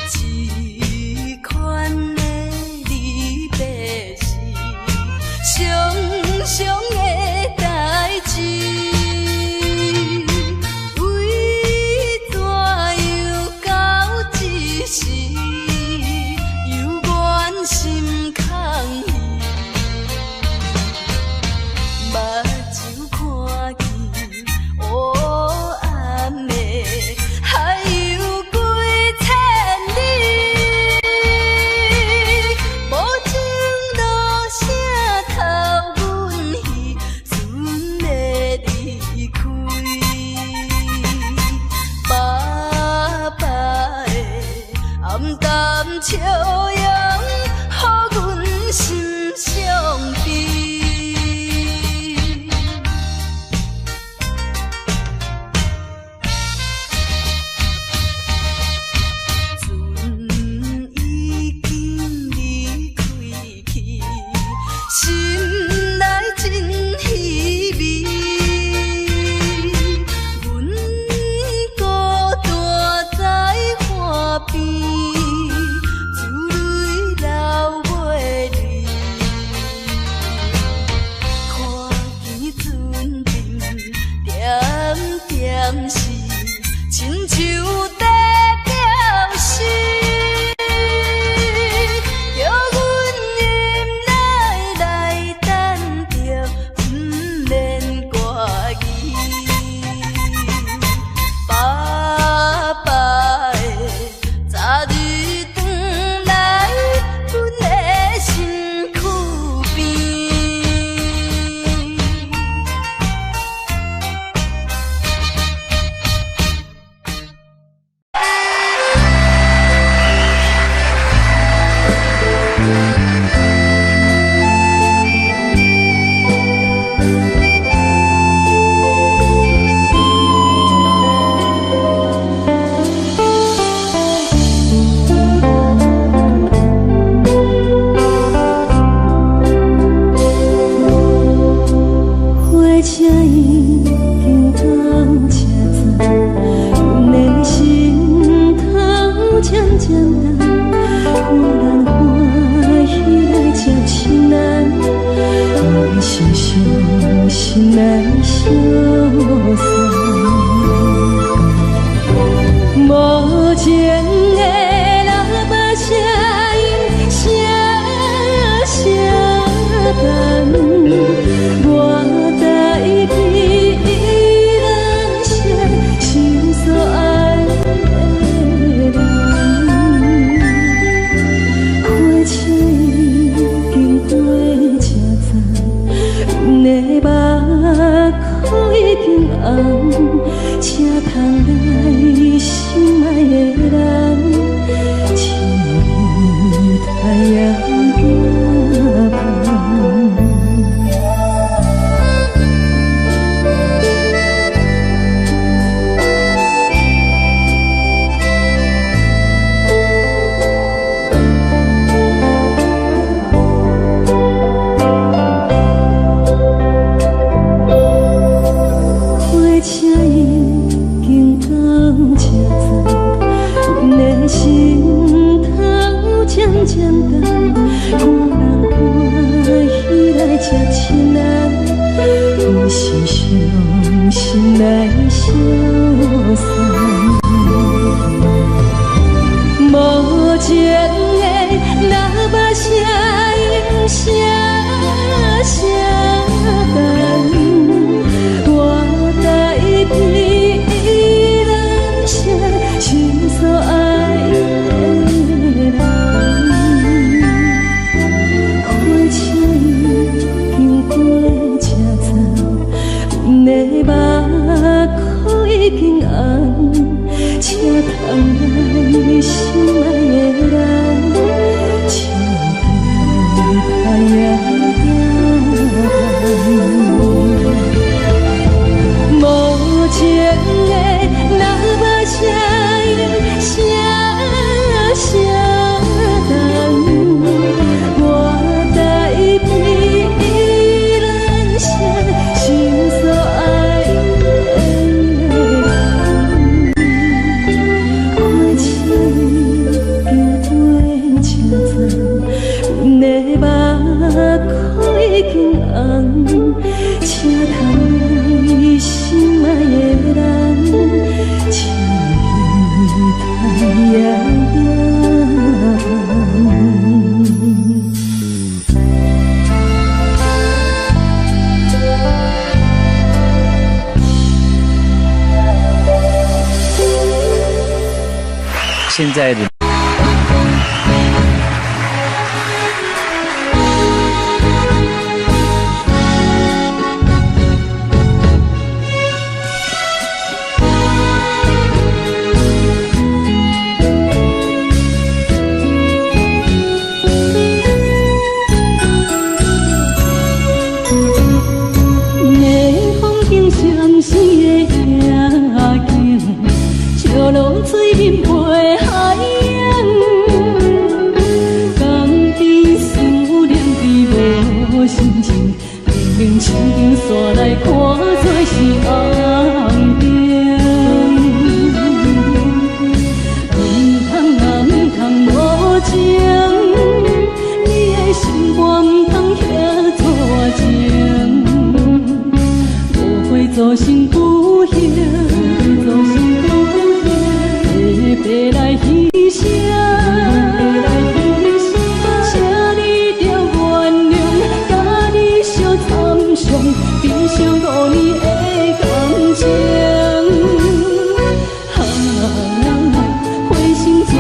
Speaker 1: 这款的离别是常常的代志，为怎样到一时，犹原心空虚，目睭看见黑暗的海有几千里，无情落声透阮戏，船要离开。爸爸的暗淡笑容，予阮心伤悲。船已经离开去，心内真稀微。阮孤单在岸边，珠泪流袂离。看见船阵点点是，亲像在吊死。叫阮忍耐来等着，不免怪伊。爸爸的早日转来，阮的身躯边。火车已经到车站，阮的心头渐渐重，忽然欢喜来接亲人，我是伤心来相送。无情的喇叭声音声声等，我代替人写心所爱的人。火车已经过车站，阮的目眶已经红，车窗内心爱的人，亲像太阳大风。火车已经到将心来消散。无情的若把声音声声等，我在彼人声倾诉爱的人，花车经过车站，阮的目眶已经红，车窗内心爱的人，笑对太阳无情的若把声音声声等，我在彼人声倾诉爱的人，花车经过车站，阮的目眶已经红，车窗内心爱的人，笑对太阳。
Speaker 6: 现在的
Speaker 1: 笑容水面陪海洋，甘甜思念比无心情，明明树顶山来看做是红灯，唔通啊唔通无情，你的心肝唔通遐作情，无悔做成不幸。白来牺牲，请你着原谅，甲你相参详，珍惜5年的感情。花心转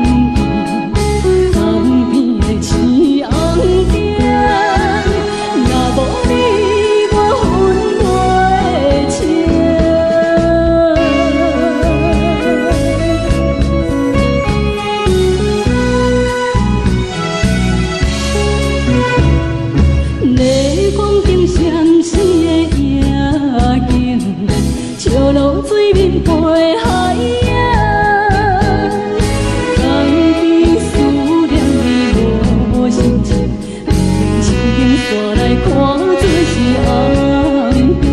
Speaker 1: 移，江边的青红灯，若无你，我分袂清。笑容水面陪海洋，甘甜思念你无心情，树顶山来看做是红灯，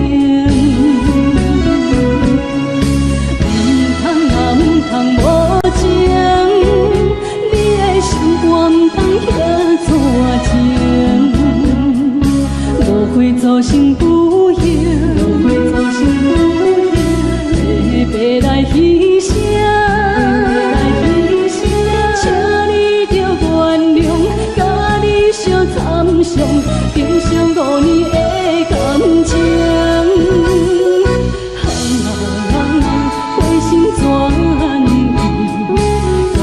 Speaker 1: 唔通啊唔通无情，你的心肝唔通遐作情，无悔造成不幸。白来牺牲，请你着原谅，甲你相参详，珍惜5年的感情。花心转移，江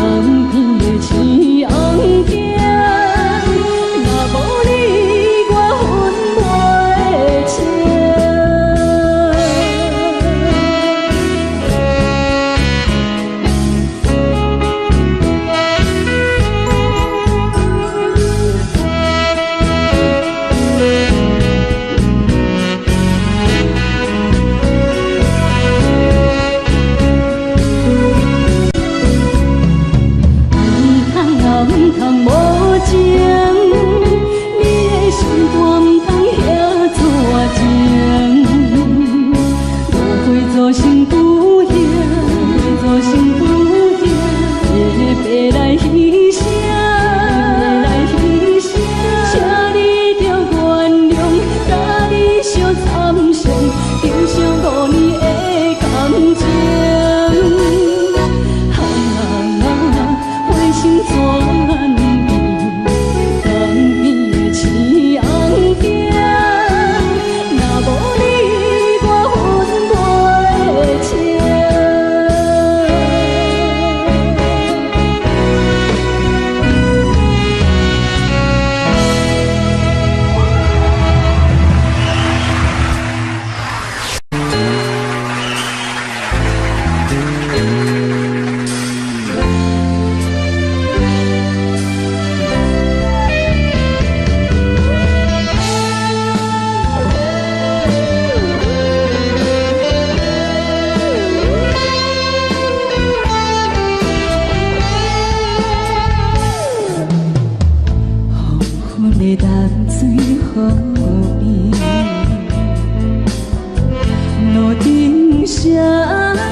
Speaker 1: 边的青红灯，若无你，我分袂清。雨边，路灯闪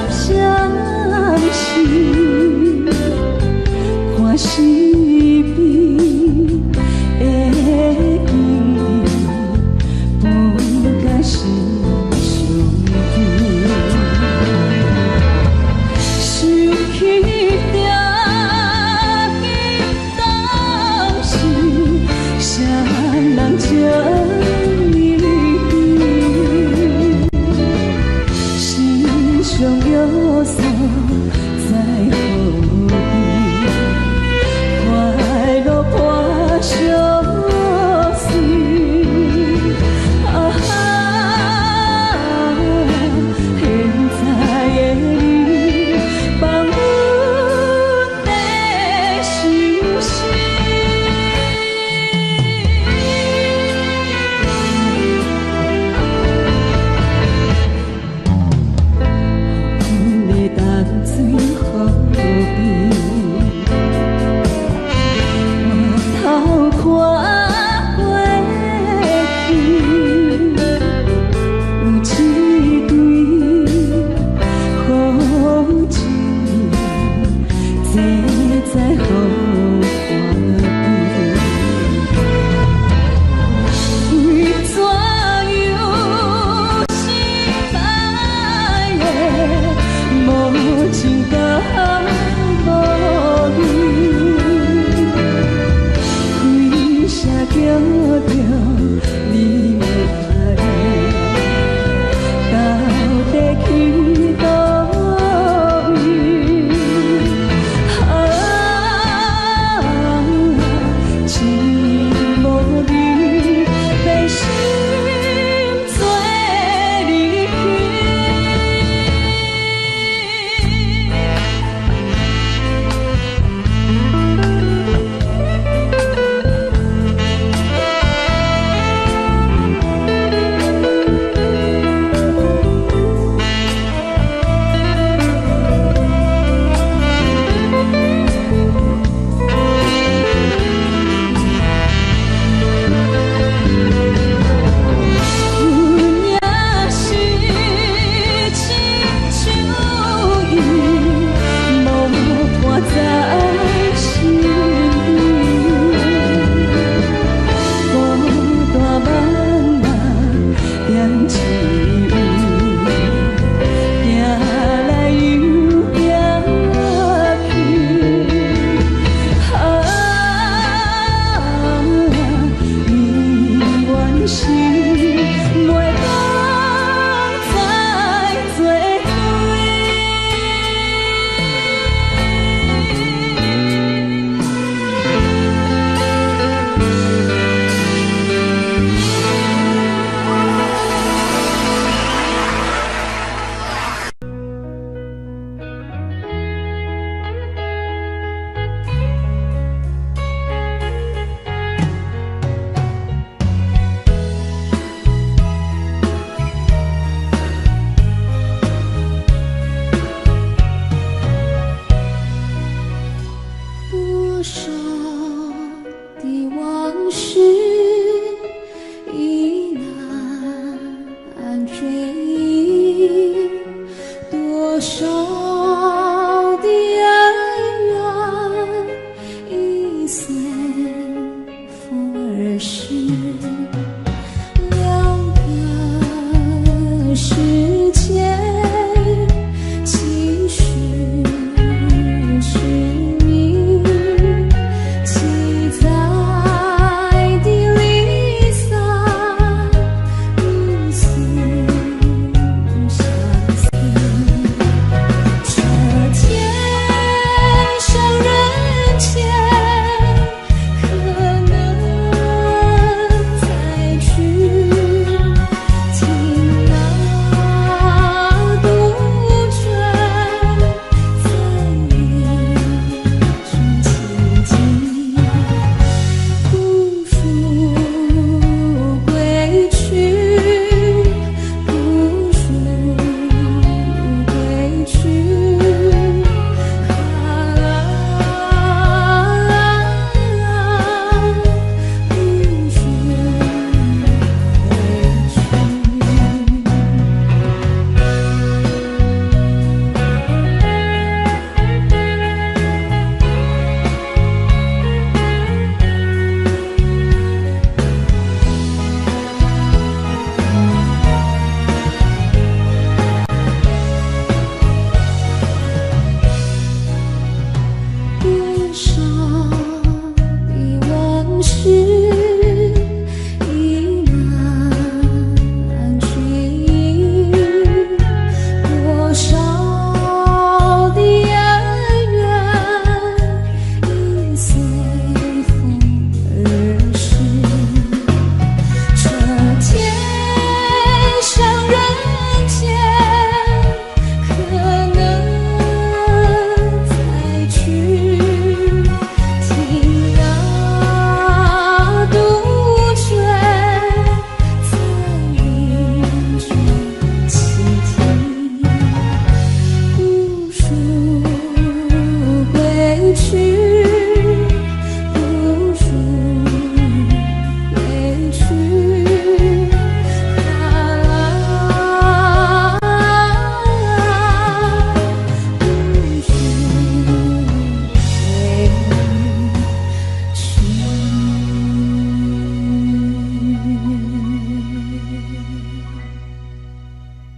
Speaker 1: 闪时，看四边的景致，本甲心伤悲，想起着。人情意义，心上约束在何地？快乐伴相随。现在的你，放阮的心事。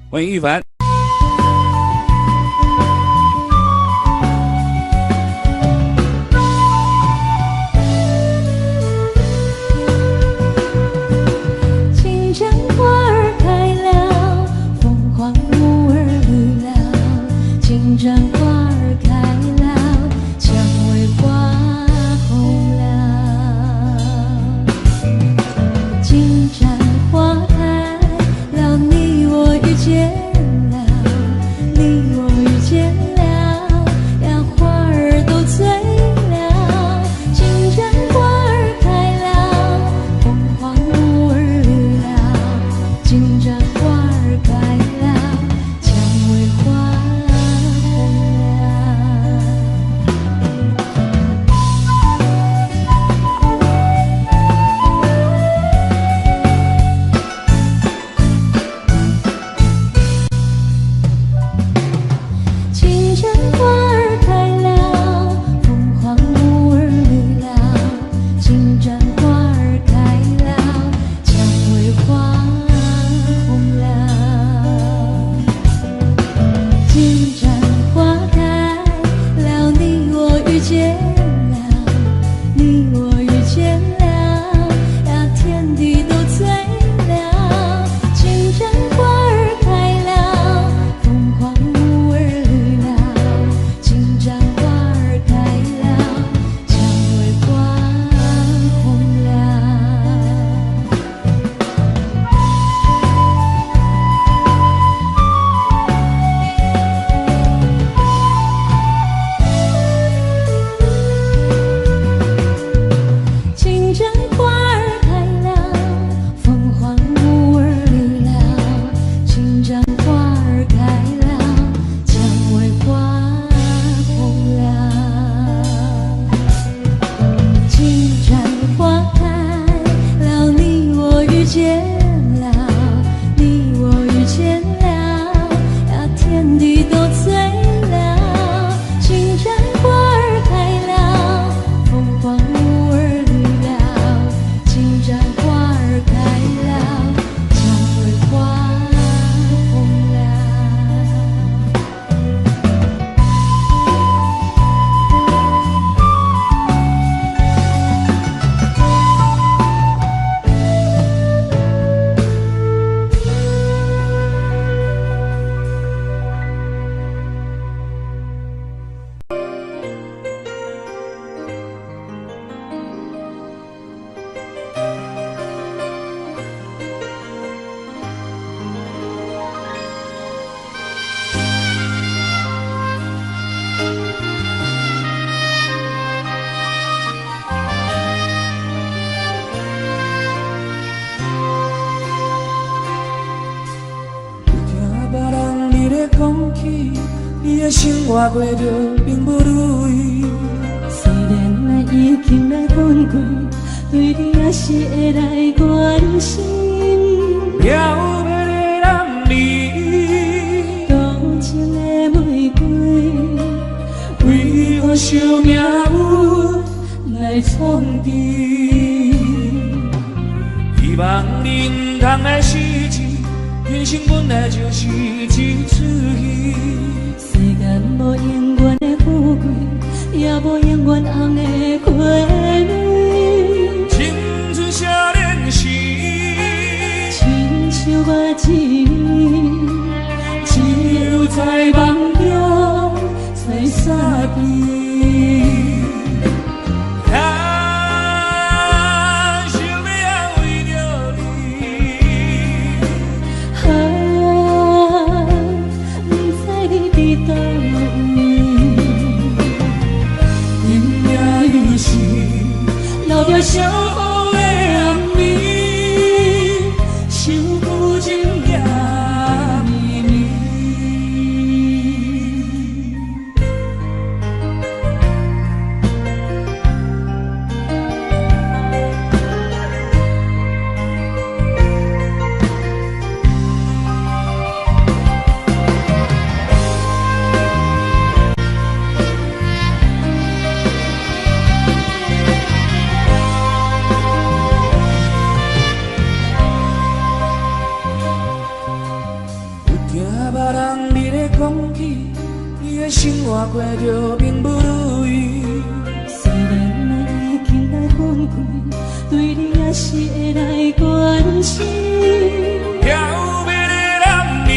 Speaker 6: 欢迎玉凡。
Speaker 1: 金针花儿开了，凤凰木儿绿了，金针花儿开了，蔷薇花红了。金针花开了，你我遇见了，你我遇见了，呀，花儿都醉了。金针花儿开了，凤凰木儿绿了，金针花儿开了，蔷薇花红金针花儿开了，凤凰木儿绿了，金针花儿开了，蔷薇花红了。金针花开了，你我遇见了，你我遇见了，呀，天地都醉了。金针花儿开了，凤凰木儿绿了，金针花儿开了，蔷薇花红了。金针花儿开了，凤凰木儿绿了，金针花儿开了，蔷薇花红了。金针花开了，你我遇见了，你我遇见了，呀，天地都醉了。金针花儿开了，凤凰木儿绿了，金针花儿开了，蔷薇花红了。
Speaker 7: 听别人你咧讲起，你的生活过着并不如意。
Speaker 1: 虽然咱已经来分开，对你还是会来关心。
Speaker 7: 了要让你
Speaker 1: 动情的玫瑰，
Speaker 7: 为何想命运
Speaker 1: 来创治？
Speaker 7: 希望你唔通来失志，人生本来就是一出戏。
Speaker 1: 世间无永远的富贵，也无永远红的花蕊。
Speaker 7: 青春少年时，
Speaker 1: 亲像我一年，
Speaker 7: 只有在梦中才散去。小雨的暗暝，想不尽夜绵绵。这生活过着并不如意。
Speaker 1: 虽然我已经来崩溃，对你也是会来关心。
Speaker 7: 漂泊的男儿，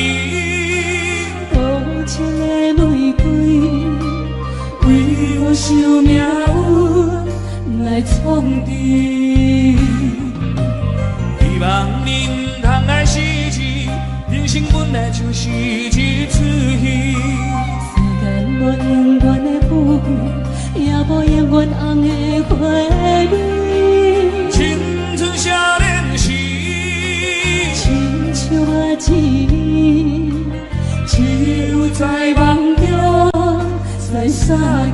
Speaker 1: 多情的玫瑰，
Speaker 7: 为何想命运来创治？希望你唔通爱失去，人生本来就是一出戏。
Speaker 1: 世间无永远的富贵，也无永远红的花蕊。
Speaker 7: 青春少年时，
Speaker 1: 亲像我一年，
Speaker 7: 只有在梦中才相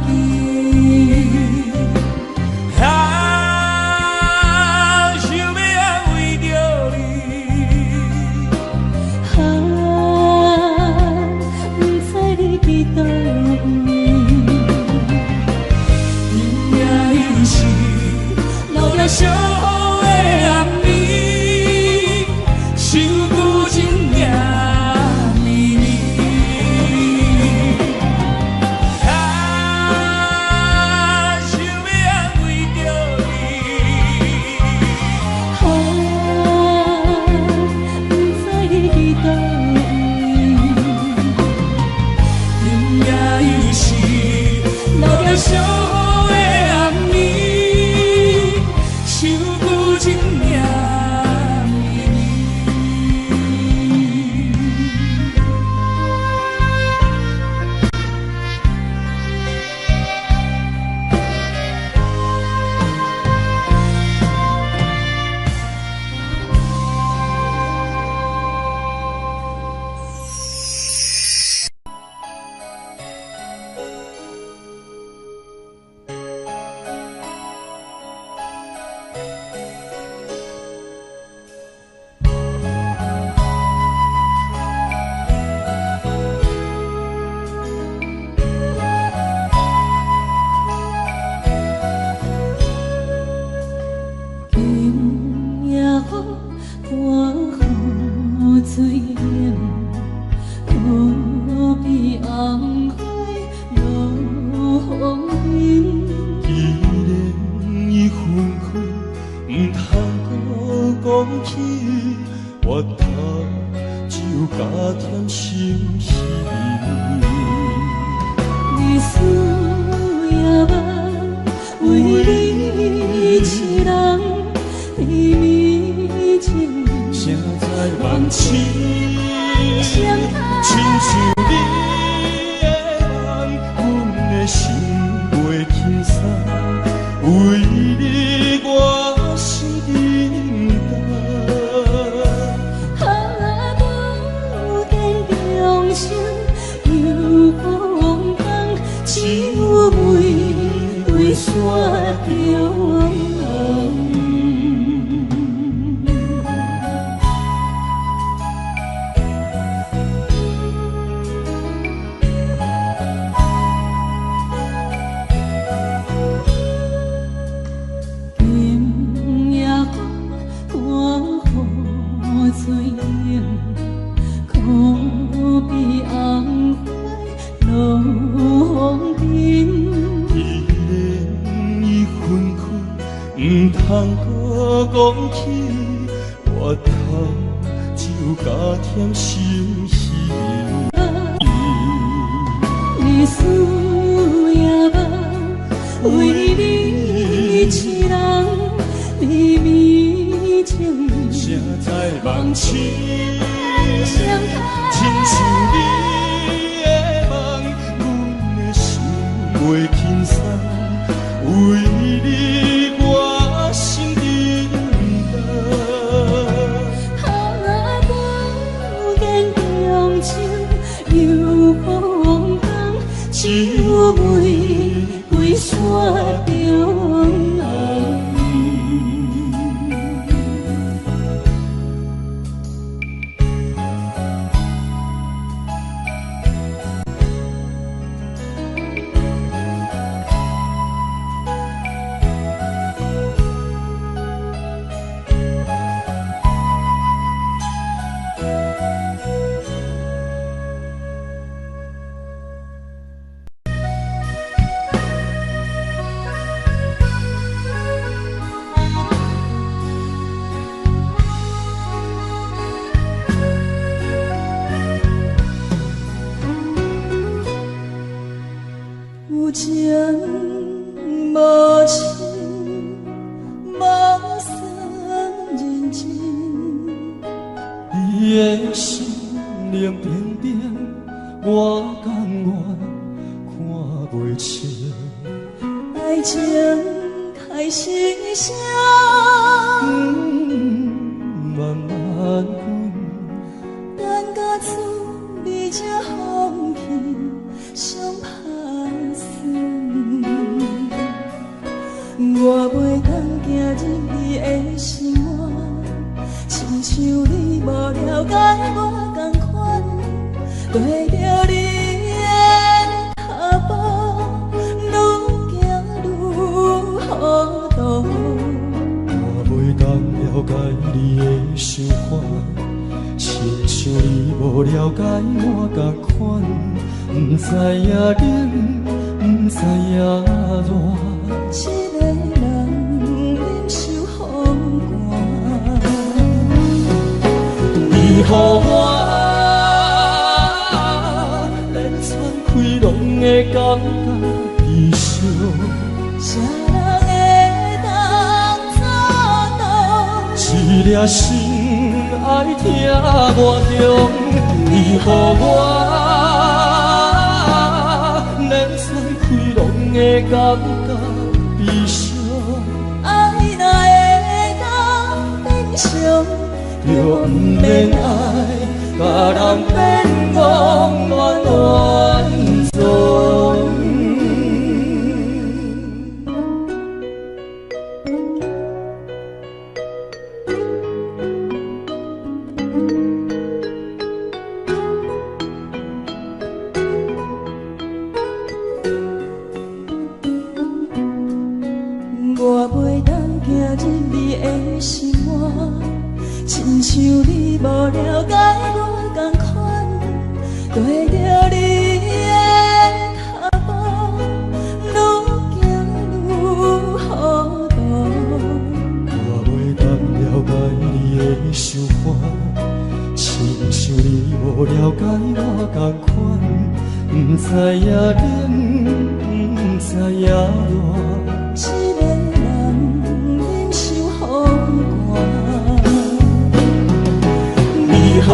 Speaker 7: 见。想要安慰着你，
Speaker 1: 不知你伫倒位。
Speaker 7: 你也有时留了小雨的暗暝，想故情也绵绵。想要安慰着你，
Speaker 1: 不知你伫倒位。
Speaker 7: 你也有时留了小雨的暗暝，想故情也绵绵。
Speaker 1: 今夜我雨水淹，可比红花落风景。
Speaker 2: 既然已分开，唔通搁讲起，我头只有加添心事。
Speaker 1: 你思也梦，为你痴人，迷迷情，
Speaker 2: 谁在梦醒？亲像你的梦，阮的心袂轻松，为你我心沉重。
Speaker 1: 不见众生有风光，只有玫瑰山中。今夜我雨水淹，可比红花落风景。
Speaker 2: 既然已分开，唔通搁讲起，我头只有加添心事。
Speaker 1: 你思也梦，为你痴人，迷迷情，
Speaker 2: 谁在梦醒？
Speaker 1: 相
Speaker 2: 亲像你的梦，阮的心袂轻松，为你我心沉重。
Speaker 1: 不见众生有风光，只有玫瑰山中。
Speaker 2: 的心冷冰冰，我甘愿看袂清。
Speaker 1: 爱情开始声，
Speaker 2: 慢慢滚，
Speaker 1: 等到厝味才放弃，伤拍算。我袂当行入你的心窝，亲像你无了解我同款，跟着你的脚步，愈行愈糊涂。
Speaker 2: 我袂当了解你的想法，亲像你无了解我同款，不知影冷，不知影热。
Speaker 1: 一个人忍受风寒，
Speaker 2: 你予我连喘气拢会感觉悲伤。
Speaker 1: 谁人会当做到？
Speaker 2: 一粒心爱听我中，你予我连喘气拢会感觉悲伤。
Speaker 1: 爱若会当变伤，
Speaker 2: 就不免爱，甲人变戆乱乱总。
Speaker 1: 我袂当行入你的心窝，亲像你无了解我同款，跟着你的脚步，愈行愈糊涂。
Speaker 2: 我袂当了解你的想法，亲像你无了解我同款，不知影冷，不知影热。
Speaker 1: 一个人忍受风寒，
Speaker 2: 你予我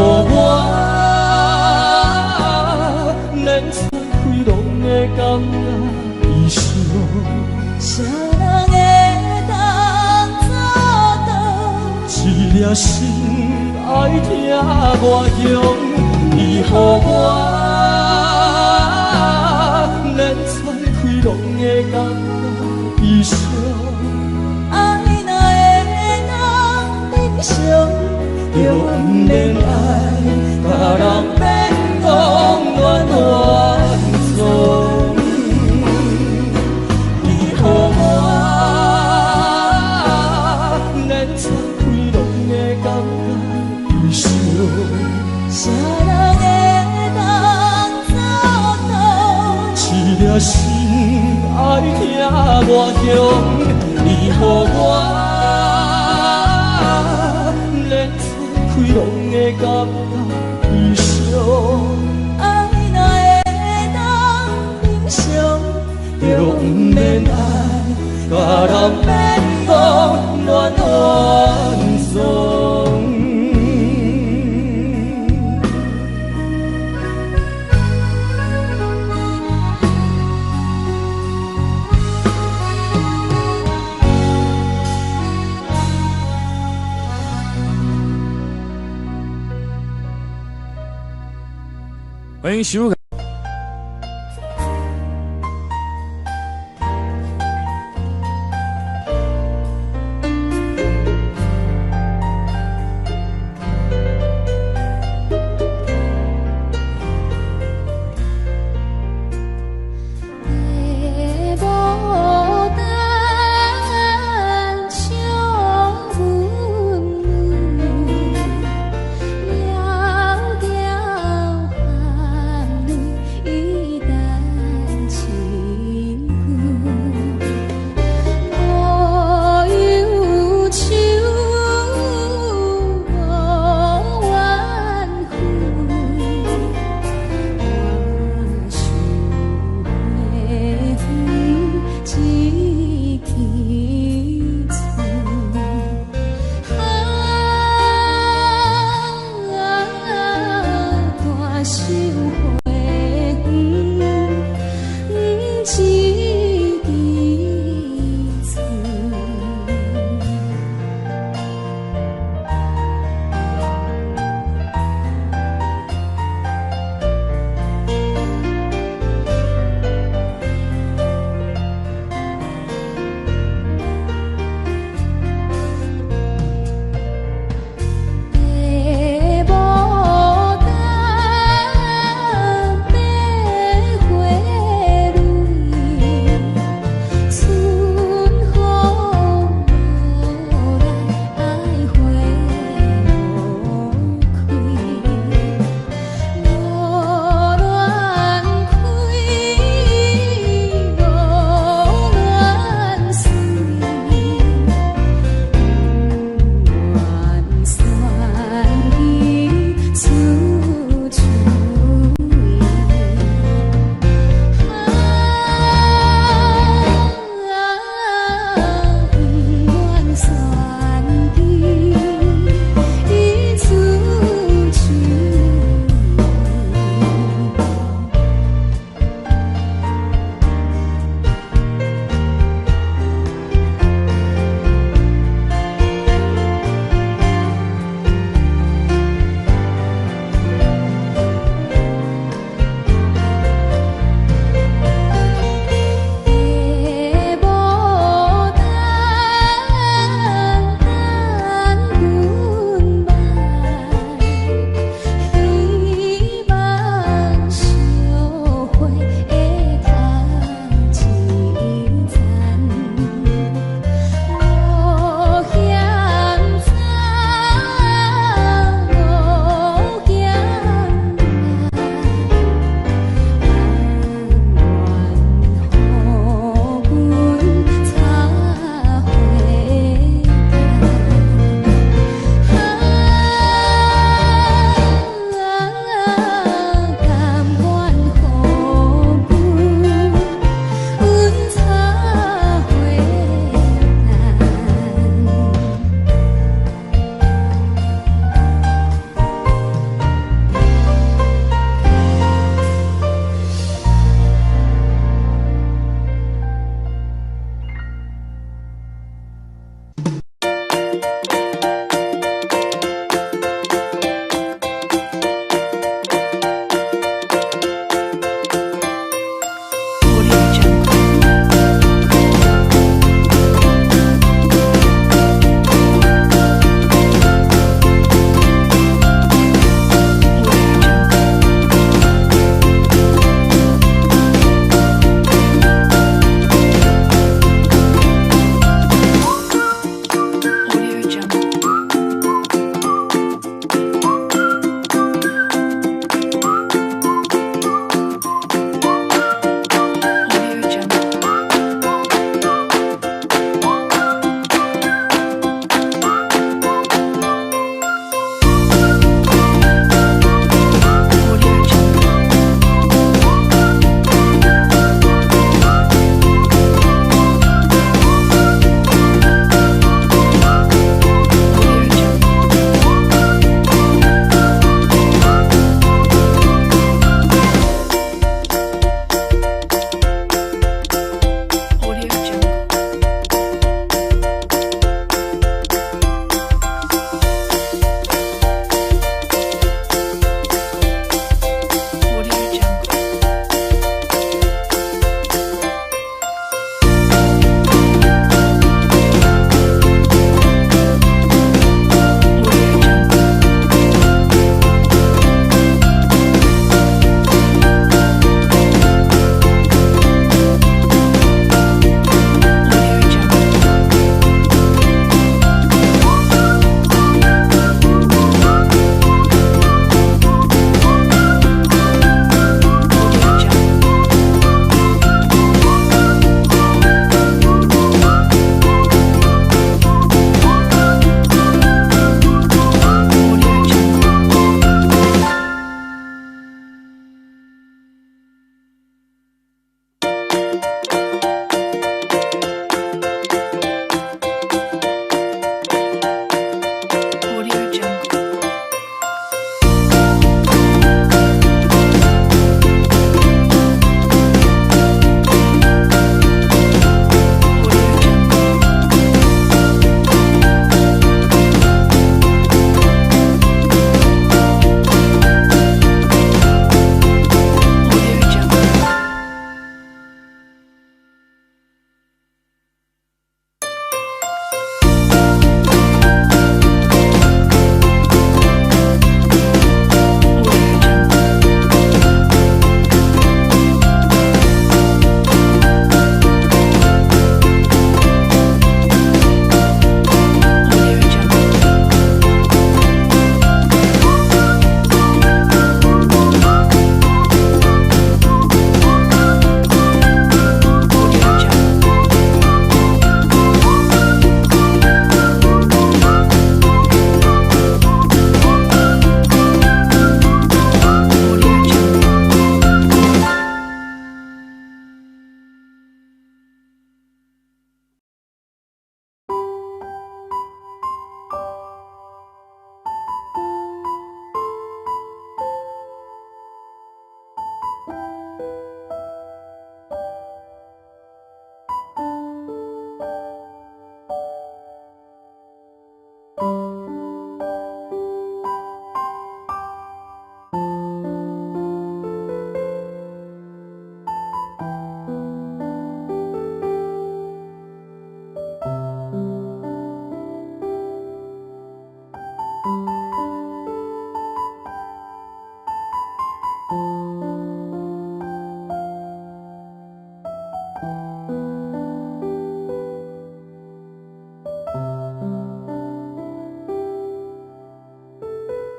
Speaker 2: 连喘气拢会感觉悲伤。
Speaker 1: 谁人会当做到？
Speaker 2: 一粒心爱听我中，你予我连喘气拢会感觉悲伤。
Speaker 1: 爱若会当变伤，
Speaker 2: 就不免爱，甲人变戆乱乱总。你予我连喘气拢会感觉悲伤。
Speaker 1: 谁人会当做到？
Speaker 2: 一粒心爱听我中，你予我连喘气拢会感觉悲伤。
Speaker 1: 爱若会当变伤，
Speaker 2: 就不免爱，甲人变戆乱乱总。
Speaker 7: 欢迎收看。
Speaker 1: 了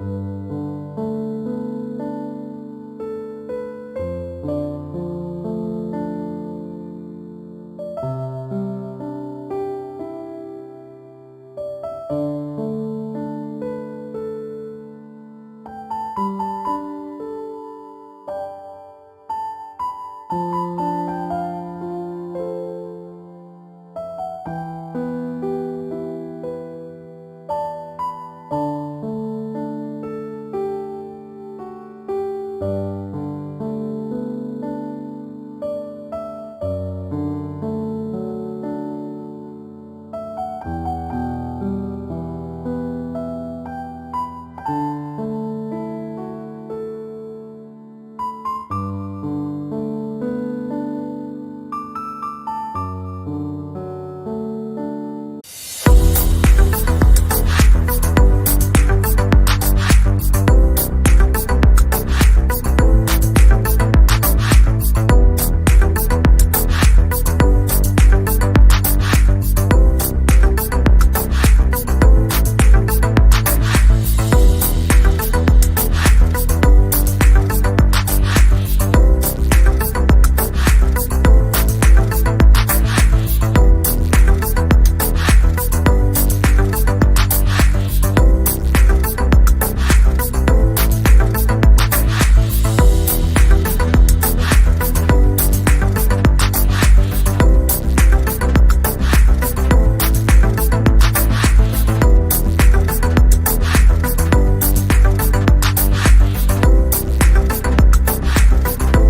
Speaker 1: 你。